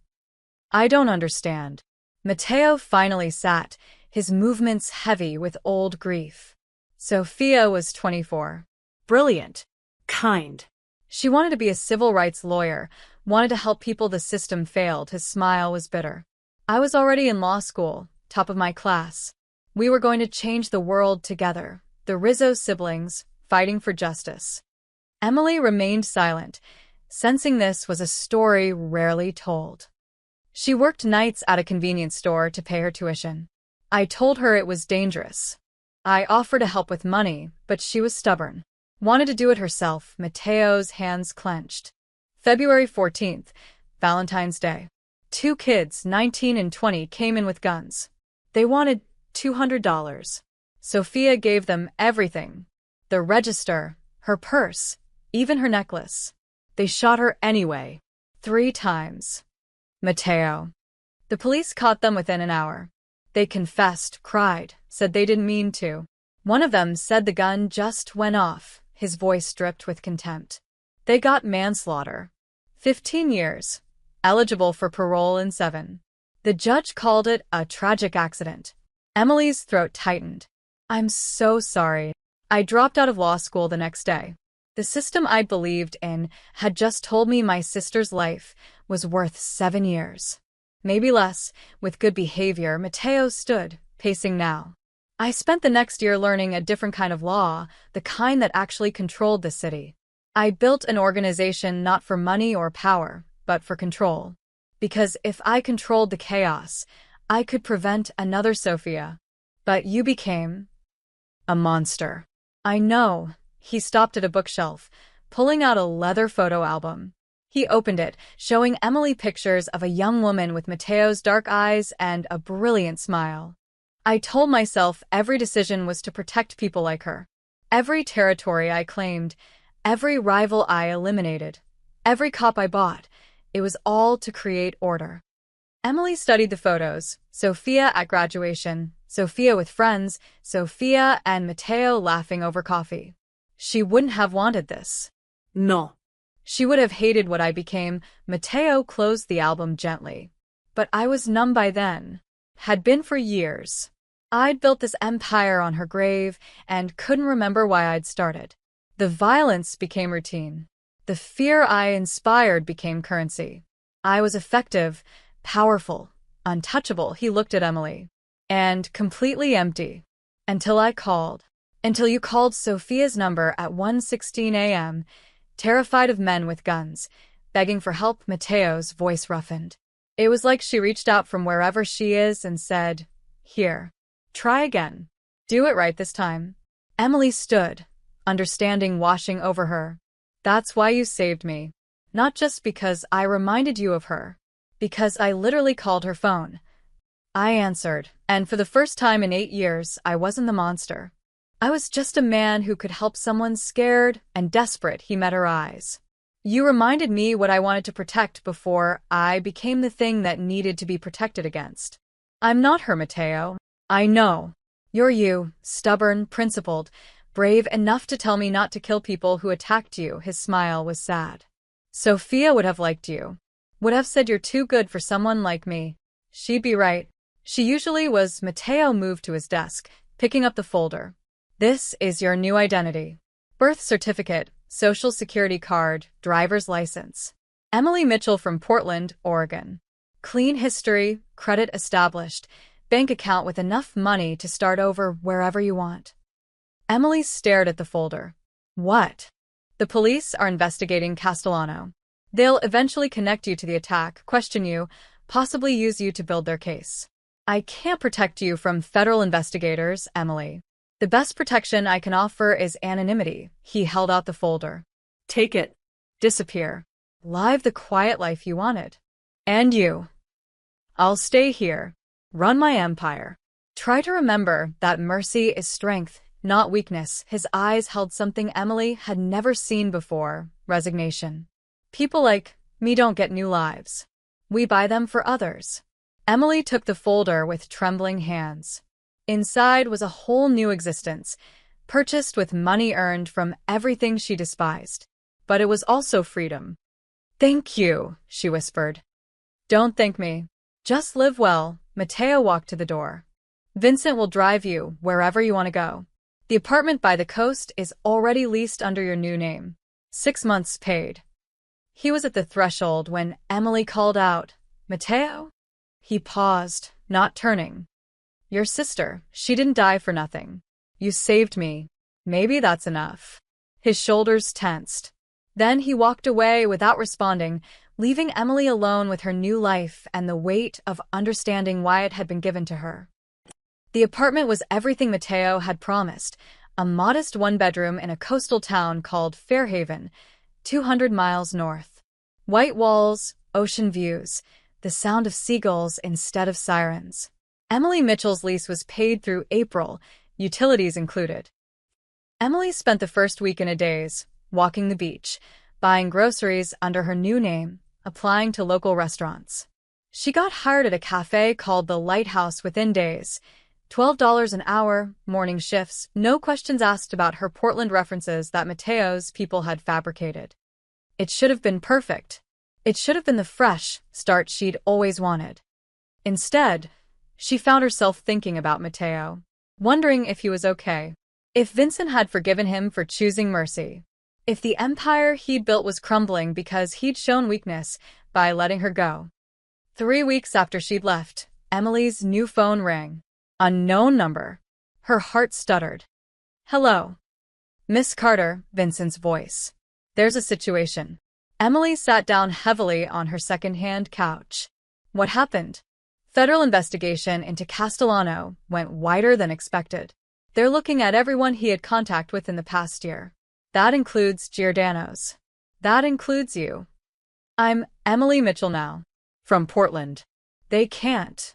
I don't understand. Mateo finally sat, his movements heavy with old grief. Sophia was 24. Brilliant. Kind. She wanted to be a civil rights lawyer, wanted to help people the system failed. His smile was bitter. I was already in law school, top of my class. We were going to change the world together, the Rizzo siblings, fighting for justice. Emily remained silent, sensing this was a story rarely told. She worked nights at a convenience store to pay her tuition. I told her it was dangerous. I offered to help with money, but she was stubborn. Wanted to do it herself. Mateo's hands clenched. February 14th, Valentine's Day. 2 kids, 19 and 20, came in with guns. They wanted $200. Sophia gave them everything. The register, her purse, even her necklace. They shot her anyway. 3 times. Mateo. The police caught them within an hour. They confessed, cried, said they didn't mean to. One of them said the gun just went off, his voice dripped with contempt. They got manslaughter. 15 years. Eligible for parole in 7. The judge called it a tragic accident. Emily's throat tightened. I'm so sorry. I dropped out of law school the next day. The system I believed in had just told me my sister's life was worth 7 years. Maybe less, with good behavior. Mateo stood, pacing now. I spent the next year learning a different kind of law, the kind that actually controlled the city. I built an organization not for money or power, but for control. Because if I controlled the chaos, I could prevent another Sophia. But you became a monster. I know. He stopped at a bookshelf, pulling out a leather photo album. He opened it, showing Emily pictures of a young woman with Mateo's dark eyes and a brilliant smile. I told myself every decision was to protect people like her. Every territory I claimed, every rival I eliminated, every cop I bought, it was all to create order. Emily studied the photos. Sophia at graduation, Sophia with friends, Sophia and Mateo laughing over coffee. She wouldn't have wanted this. No. She would have hated what I became. Mateo closed the album gently. But I was numb by then. Had been for years. I'd built this empire on her grave and couldn't remember why I'd started. The violence became routine. The fear I inspired became currency. I was effective, powerful, untouchable. He looked at Emily. And completely empty. Until I called. Until you called Sophia's number at 1:16 a.m., terrified of men with guns, begging for help. Mateo's voice roughened. It was like she reached out from wherever she is and said, "Here. Try again. Do it right this time." Emily stood, understanding washing over her. That's why you saved me. Not just because I reminded you of her. Because I literally called her phone. I answered, and for the first time in 8 years, I wasn't the monster. I was just a man who could help someone scared and desperate. He met her eyes. You reminded me what I wanted to protect before I became the thing that needed to be protected against. I'm not her, Mateo. I know. You're you, stubborn, principled, brave enough to tell me not to kill people who attacked you. His smile was sad. Sophia would have liked you. Would have said you're too good for someone like me. She'd be right. She usually was. Mateo moved to his desk, picking up the folder. This is your new identity. Birth certificate, social security card, driver's license. Emily Mitchell from Portland, Oregon. Clean history, credit established, bank account with enough money to start over wherever you want. Emily stared at the folder. What? The police are investigating Castellano. They'll eventually connect you to the attack, question you, possibly use you to build their case. I can't protect you from federal investigators, Emily. The best protection I can offer is anonymity. He held out the folder. Take it. Disappear. Live the quiet life you wanted. And you. I'll stay here. Run my empire. Try to remember that mercy is strength, not weakness. His eyes held something Emily had never seen before, resignation. People like me don't get new lives. We buy them for others. Emily took the folder with trembling hands. Inside was a whole new existence, purchased with money earned from everything she despised. But it was also freedom. Thank you, she whispered. Don't thank me. Just live well. Mateo walked to the door. Vincent will drive you wherever you want to go. The apartment by the coast is already leased under your new name. 6 months paid. He was at the threshold when Emily called out, "Mateo?" He paused, not turning. "Your sister, she didn't die for nothing. You saved me. Maybe that's enough." His shoulders tensed. Then he walked away without responding, leaving Emily alone with her new life and the weight of understanding why it had been given to her. The apartment was everything Mateo had promised, a modest one-bedroom in a coastal town called Fairhaven, 200 miles north. White walls, ocean views, the sound of seagulls instead of sirens. Emily Mitchell's lease was paid through April, utilities included. Emily spent the first week in a daze, walking the beach, buying groceries under her new name, applying to local restaurants. She got hired at a cafe called the Lighthouse within days. $12 an hour, morning shifts, no questions asked about her Portland references that Mateo's people had fabricated. It should have been perfect. It should have been the fresh start she'd always wanted. Instead, she found herself thinking about Mateo, wondering if he was okay. If Vincent had forgiven him for choosing mercy. If the empire he'd built was crumbling because he'd shown weakness by letting her go. 3 weeks after she'd left, Emily's new phone rang. Unknown number. Her heart stuttered. "Hello. Miss Carter," Vincent's voice. "There's a situation." Emily sat down heavily on her second-hand couch. What happened? Federal investigation into Castellano went wider than expected. They're looking at everyone he had contact with in the past year. That includes Giordano's. That includes you. I'm Emily Mitchell now. From Portland. They can't.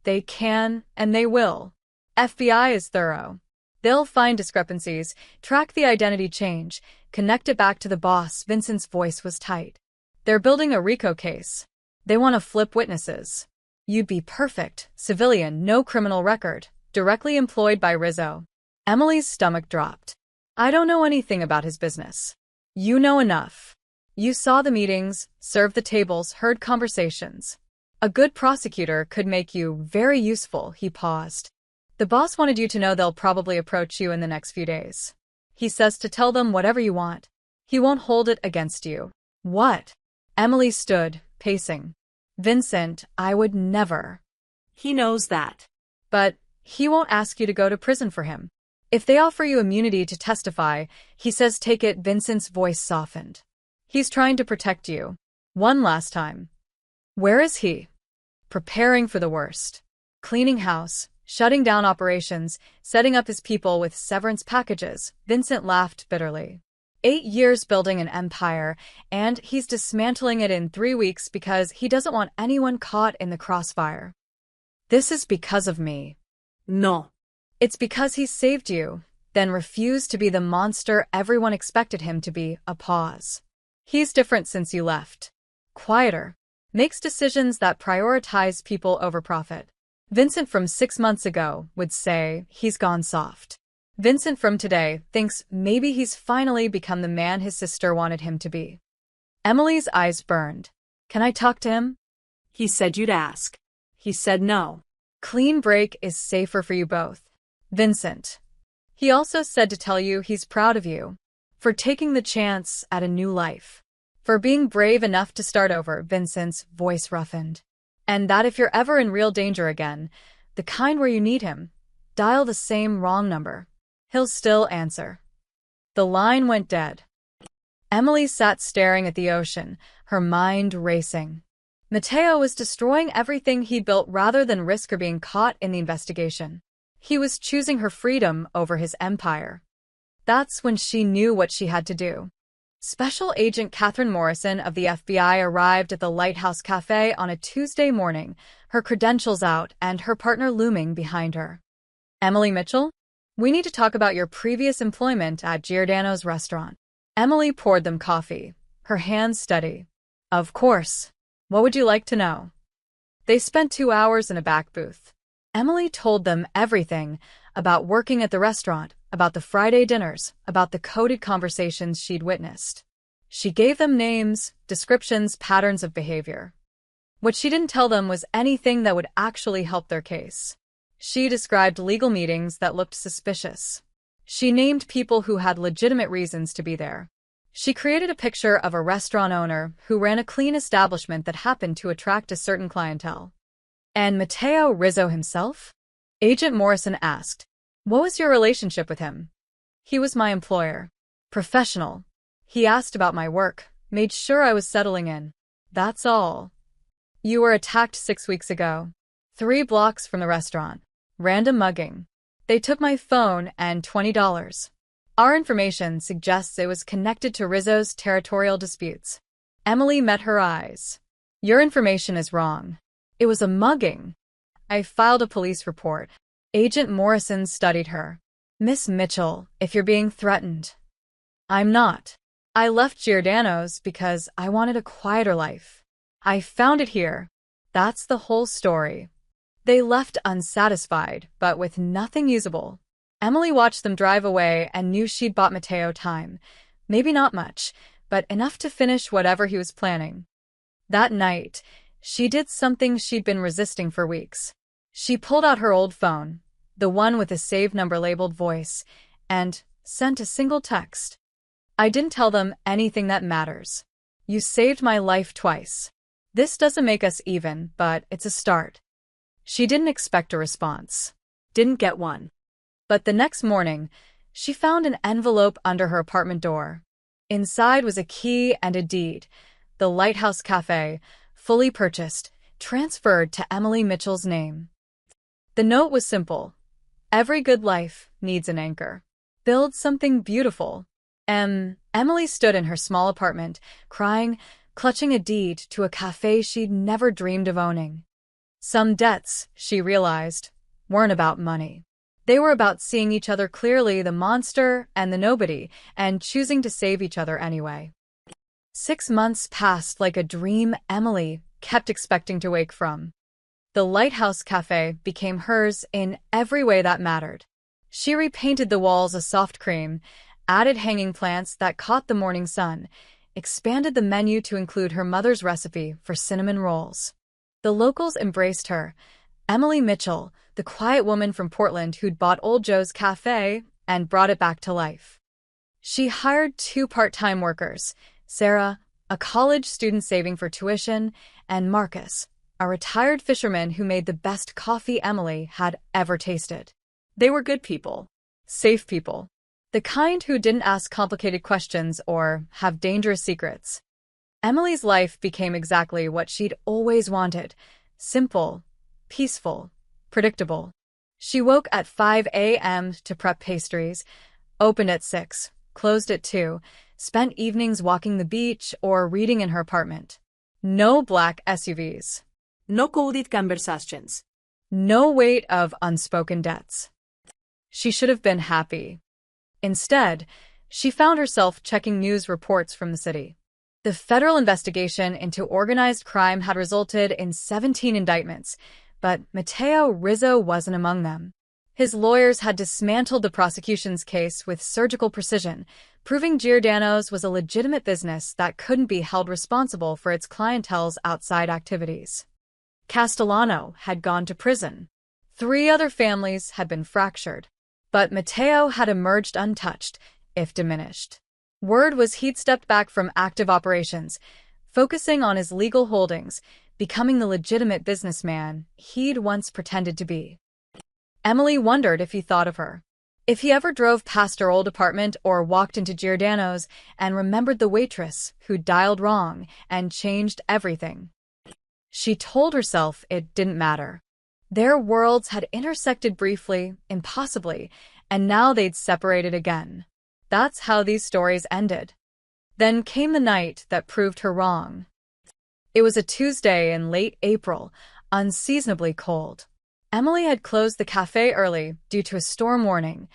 They can, and they will. FBI is thorough. They'll find discrepancies, track the identity change, connect it back to the boss. Vincent's voice was tight. They're building a RICO case. They want to flip witnesses. You'd be perfect, civilian, no criminal record, directly employed by Rizzo. Emily's stomach dropped. I don't know anything about his business. You know enough. You saw the meetings, served the tables, heard conversations. A good prosecutor could make you very useful. He paused. The boss wanted you to know they'll probably approach you in the next few days. He says to tell them whatever you want. He won't hold it against you. What? Emily stood, pacing. Vincent, I would never. He knows that. But he won't ask you to go to prison for him. If they offer you immunity to testify, he says take it. Vincent's voice softened. He's trying to protect you. One last time. Where is he? Preparing for the worst. Cleaning house, shutting down operations, setting up his people with severance packages. Vincent laughed bitterly. 8 years building an empire, and he's dismantling it in 3 weeks because he doesn't want anyone caught in the crossfire. This is because of me. No. It's because he saved you, then refused to be the monster everyone expected him to be. A pause. He's different since you left. Quieter. Makes decisions that prioritize people over profit. Vincent from 6 months ago would say he's gone soft. Vincent from today thinks maybe he's finally become the man his sister wanted him to be. Emily's eyes burned. Can I talk to him? He said you'd ask. He said no. Clean break is safer for you both. Vincent. He also said to tell you he's proud of you. For taking the chance at a new life. For being brave enough to start over. Vincent's voice roughened. And that if you're ever in real danger again, the kind where you need him, dial the same wrong number. He'll still answer. The line went dead. Emily sat staring at the ocean, her mind racing. Mateo was destroying everything he'd built rather than risk her being caught in the investigation. He was choosing her freedom over his empire. That's when she knew what she had to do. Special Agent Catherine Morrison of the FBI arrived at the Lighthouse Cafe on a Tuesday morning, her credentials out and her partner looming behind her. Emily Mitchell? We need to talk about your previous employment at Giordano's restaurant. Emily poured them coffee, her hands steady. Of course. What would you like to know? They spent 2 hours in a back booth. Emily told them everything about working at the restaurant, about the Friday dinners, about the coded conversations she'd witnessed. She gave them names, descriptions, patterns of behavior. What she didn't tell them was anything that would actually help their case. She described legal meetings that looked suspicious. She named people who had legitimate reasons to be there. She created a picture of a restaurant owner who ran a clean establishment that happened to attract a certain clientele. And Matteo Rizzo himself? Agent Morrison asked. What was your relationship with him? He was my employer. Professional. He asked about my work, made sure I was settling in. That's all. You were attacked 6 weeks ago. 3 blocks from the restaurant. Random mugging. They took my phone and $20. Our information suggests it was connected to Rizzo's territorial disputes. Emily met her eyes. Your information is wrong. It was a mugging. I filed a police report. Agent Morrison studied her. Miss Mitchell, if you're being threatened. I'm not. I left Giordano's because I wanted a quieter life. I found it here. That's the whole story. They left unsatisfied, but with nothing usable. Emily watched them drive away and knew she'd bought Matteo time. Maybe not much, but enough to finish whatever he was planning. That night, she did something she'd been resisting for weeks. She pulled out her old phone, the one with a save number labeled voice, and sent a single text. I didn't tell them anything that matters. You saved my life twice. This doesn't make us even, but it's a start. She didn't expect a response. Didn't get one. But the next morning, she found an envelope under her apartment door. Inside was a key and a deed. The Lighthouse Cafe, fully purchased, transferred to Emily Mitchell's name. The note was simple. Every good life needs an anchor. Build something beautiful. Emily stood in her small apartment, crying, clutching a deed to a cafe she'd never dreamed of owning. Some debts, she realized, weren't about money. They were about seeing each other clearly, the monster and the nobody, and choosing to save each other anyway. 6 months passed like a dream Emily kept expecting to wake from. The Lighthouse Cafe became hers in every way that mattered. She repainted the walls a soft cream, added hanging plants that caught the morning sun, expanded the menu to include her mother's recipe for cinnamon rolls. The locals embraced her. Emily Mitchell, the quiet woman from Portland who'd bought Old Joe's Cafe and brought it back to life. She hired 2 part-time workers, Sarah, a college student saving for tuition, and Marcus, a retired fisherman who made the best coffee Emily had ever tasted. They were good people. Safe people. The kind who didn't ask complicated questions or have dangerous secrets. Emily's life became exactly what she'd always wanted. Simple, peaceful, predictable. She woke at 5 a.m. to prep pastries, opened at 6, closed at 2, spent evenings walking the beach or reading in her apartment. No black SUVs. No coded conversations. No weight of unspoken debts. She should have been happy. Instead, she found herself checking news reports from the city. The federal investigation into organized crime had resulted in 17 indictments, but Matteo Rizzo wasn't among them. His lawyers had dismantled the prosecution's case with surgical precision, proving Giordano's was a legitimate business that couldn't be held responsible for its clientele's outside activities. Castellano had gone to prison. 3 other families had been fractured. But Matteo had emerged untouched, if diminished. Word was he'd stepped back from active operations, focusing on his legal holdings, becoming the legitimate businessman he'd once pretended to be. Emily wondered if he thought of her. If he ever drove past her old apartment or walked into Giordano's and remembered the waitress who dialed wrong and changed everything. She told herself it didn't matter. Their worlds had intersected briefly, impossibly, and now they'd separated again. That's how these stories ended. Then came the night that proved her wrong. It was a Tuesday in late April, unseasonably cold. Emily had closed the cafe early due to a storm warning,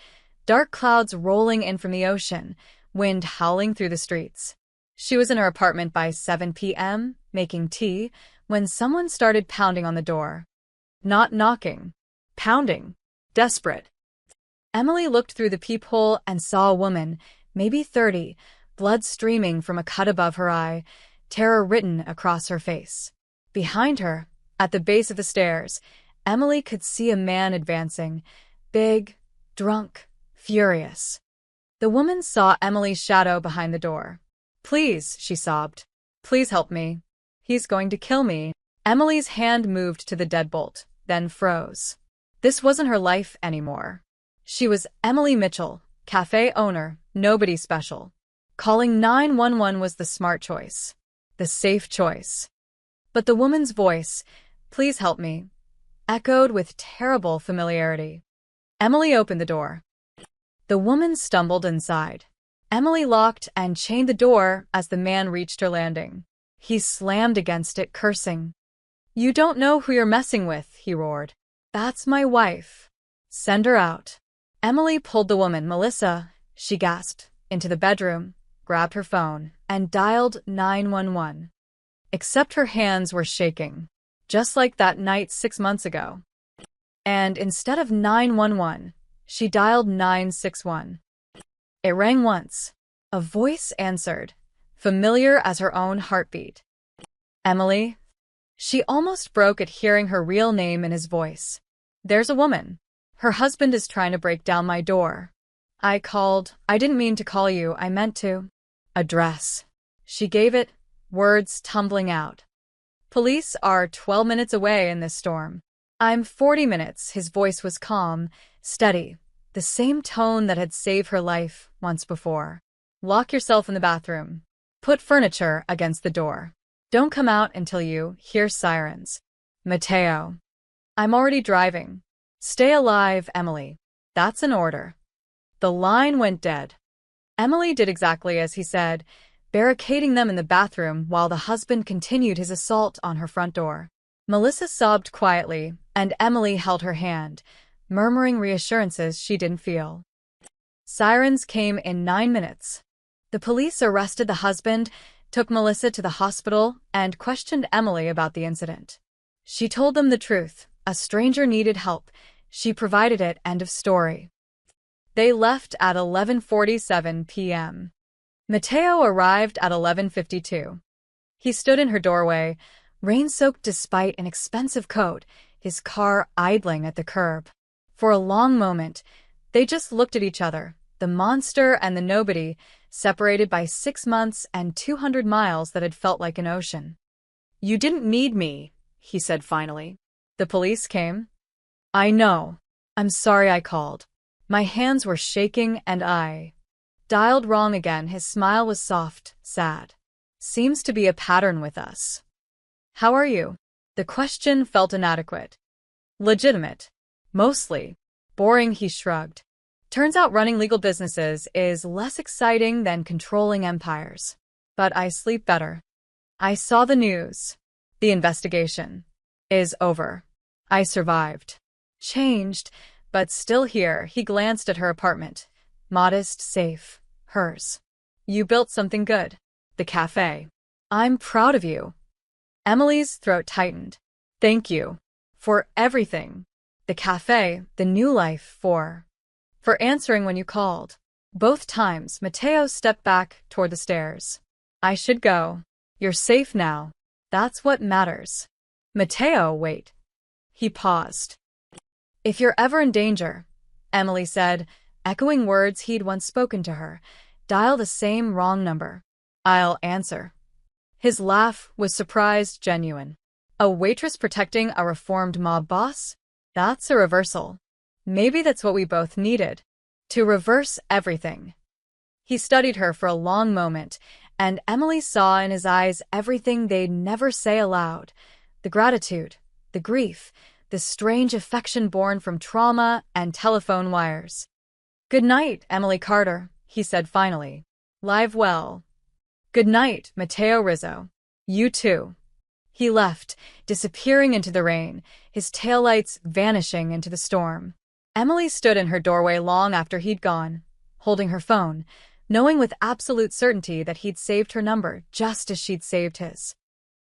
dark clouds rolling in from the ocean, wind howling through the streets. She was in her apartment by 7 p.m., making tea, when someone started pounding on the door. Not knocking. Pounding. Desperate. Emily looked through the peephole and saw a woman, maybe 30, blood streaming from a cut above her eye, terror written across her face. Behind her, at the base of the stairs, Emily could see a man advancing, big, drunk, furious. The woman saw Emily's shadow behind the door. Please, she sobbed. Please help me. He's going to kill me. Emily's hand moved to the deadbolt, then froze. This wasn't her life anymore. She was Emily Mitchell, cafe owner, nobody special. Calling 911 was the smart choice. The safe choice. But the woman's voice, please help me, echoed with terrible familiarity. Emily opened the door. The woman stumbled inside. Emily locked and chained the door as the man reached her landing. He slammed against it, cursing. You don't know who you're messing with, he roared. That's my wife. Send her out. Emily pulled the woman, Melissa, she gasped, into the bedroom, grabbed her phone, and dialed 911. Except her hands were shaking, just like that night 6 months ago. And instead of 911, she dialed 961. It rang once. A voice answered, familiar as her own heartbeat. Emily? She almost broke at hearing her real name in his voice. There's a woman. Her husband is trying to break down my door. I didn't mean to call you, I meant to. Address. She gave it, words tumbling out. Police are 12 minutes away in this storm. I'm 40 minutes, his voice was calm, steady, the same tone that had saved her life once before. Lock yourself in the bathroom. Put furniture against the door. Don't come out until you hear sirens. Mateo. I'm already driving. Stay alive, Emily. That's an order. The line went dead. Emily did exactly as he said, barricading them in the bathroom while the husband continued his assault on her front door. Melissa sobbed quietly, and Emily held her hand, murmuring reassurances she didn't feel. Sirens came in 9 minutes. The police arrested the husband, took Melissa to the hospital, and questioned Emily about the incident. She told them the truth. A stranger needed help. She provided it, end of story. They left at 11:47 p.m. Mateo arrived at 11:52. He stood in her doorway, rain-soaked despite an expensive coat, his car idling at the curb. For a long moment, they just looked at each other, the monster and the nobody, separated by 6 months and 200 miles that had felt like an ocean. You didn't need me, he said finally. The police came. I know. I'm sorry I called. My hands were shaking and I dialed wrong again. His smile was soft, sad. Seems to be a pattern with us. How are you? The question felt inadequate. Legitimate. Mostly. Boring, he shrugged. Turns out running legal businesses is less exciting than controlling empires. But I sleep better. I saw the news. The investigation is over. I survived. Changed, but still here. He glanced at her apartment. Modest, safe. Hers. You built something good. The cafe. I'm proud of you. Emily's throat tightened. Thank you. For everything. The cafe, the new life, for answering when you called. Both times, Mateo stepped back toward the stairs. I should go. You're safe now. That's what matters. Mateo, wait. He paused. If you're ever in danger, Emily said, echoing words he'd once spoken to her, dial the same wrong number. I'll answer. His laugh was surprised, genuine. A waitress protecting a reformed mob boss? That's a reversal. Maybe that's what we both needed. To reverse everything. He studied her for a long moment, and Emily saw in his eyes everything they'd never say aloud. The gratitude, the grief, the strange affection born from trauma and telephone wires. Good night, Emily Carter, he said finally. Live well. Good night, Mateo Rizzo. You too. He left, disappearing into the rain, his taillights vanishing into the storm. Emily stood in her doorway long after he'd gone, holding her phone, knowing with absolute certainty that he'd saved her number just as she'd saved his.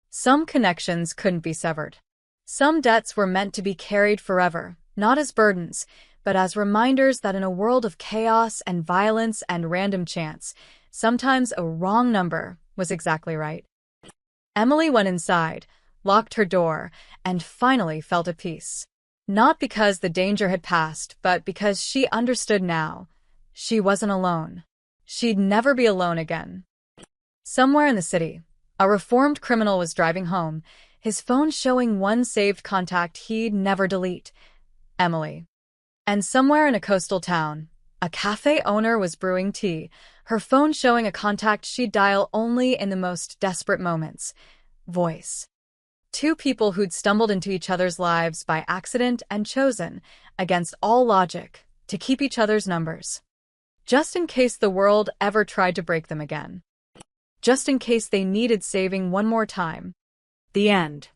Some connections couldn't be severed. Some debts were meant to be carried forever, not as burdens, but as reminders that in a world of chaos and violence and random chance, sometimes a wrong number was exactly right. Emily went inside, locked her door, and finally felt at peace. Not because the danger had passed, but because she understood now. She wasn't alone. She'd never be alone again. Somewhere in the city, a reformed criminal was driving home, his phone showing one saved contact he'd never delete: Emily. And somewhere in a coastal town, a cafe owner was brewing tea, her phone showing a contact she'd dial only in the most desperate moments: Voice. Two people who'd stumbled into each other's lives by accident and chosen, against all logic, to keep each other's numbers. Just in case the world ever tried to break them again. Just in case they needed saving one more time. The end.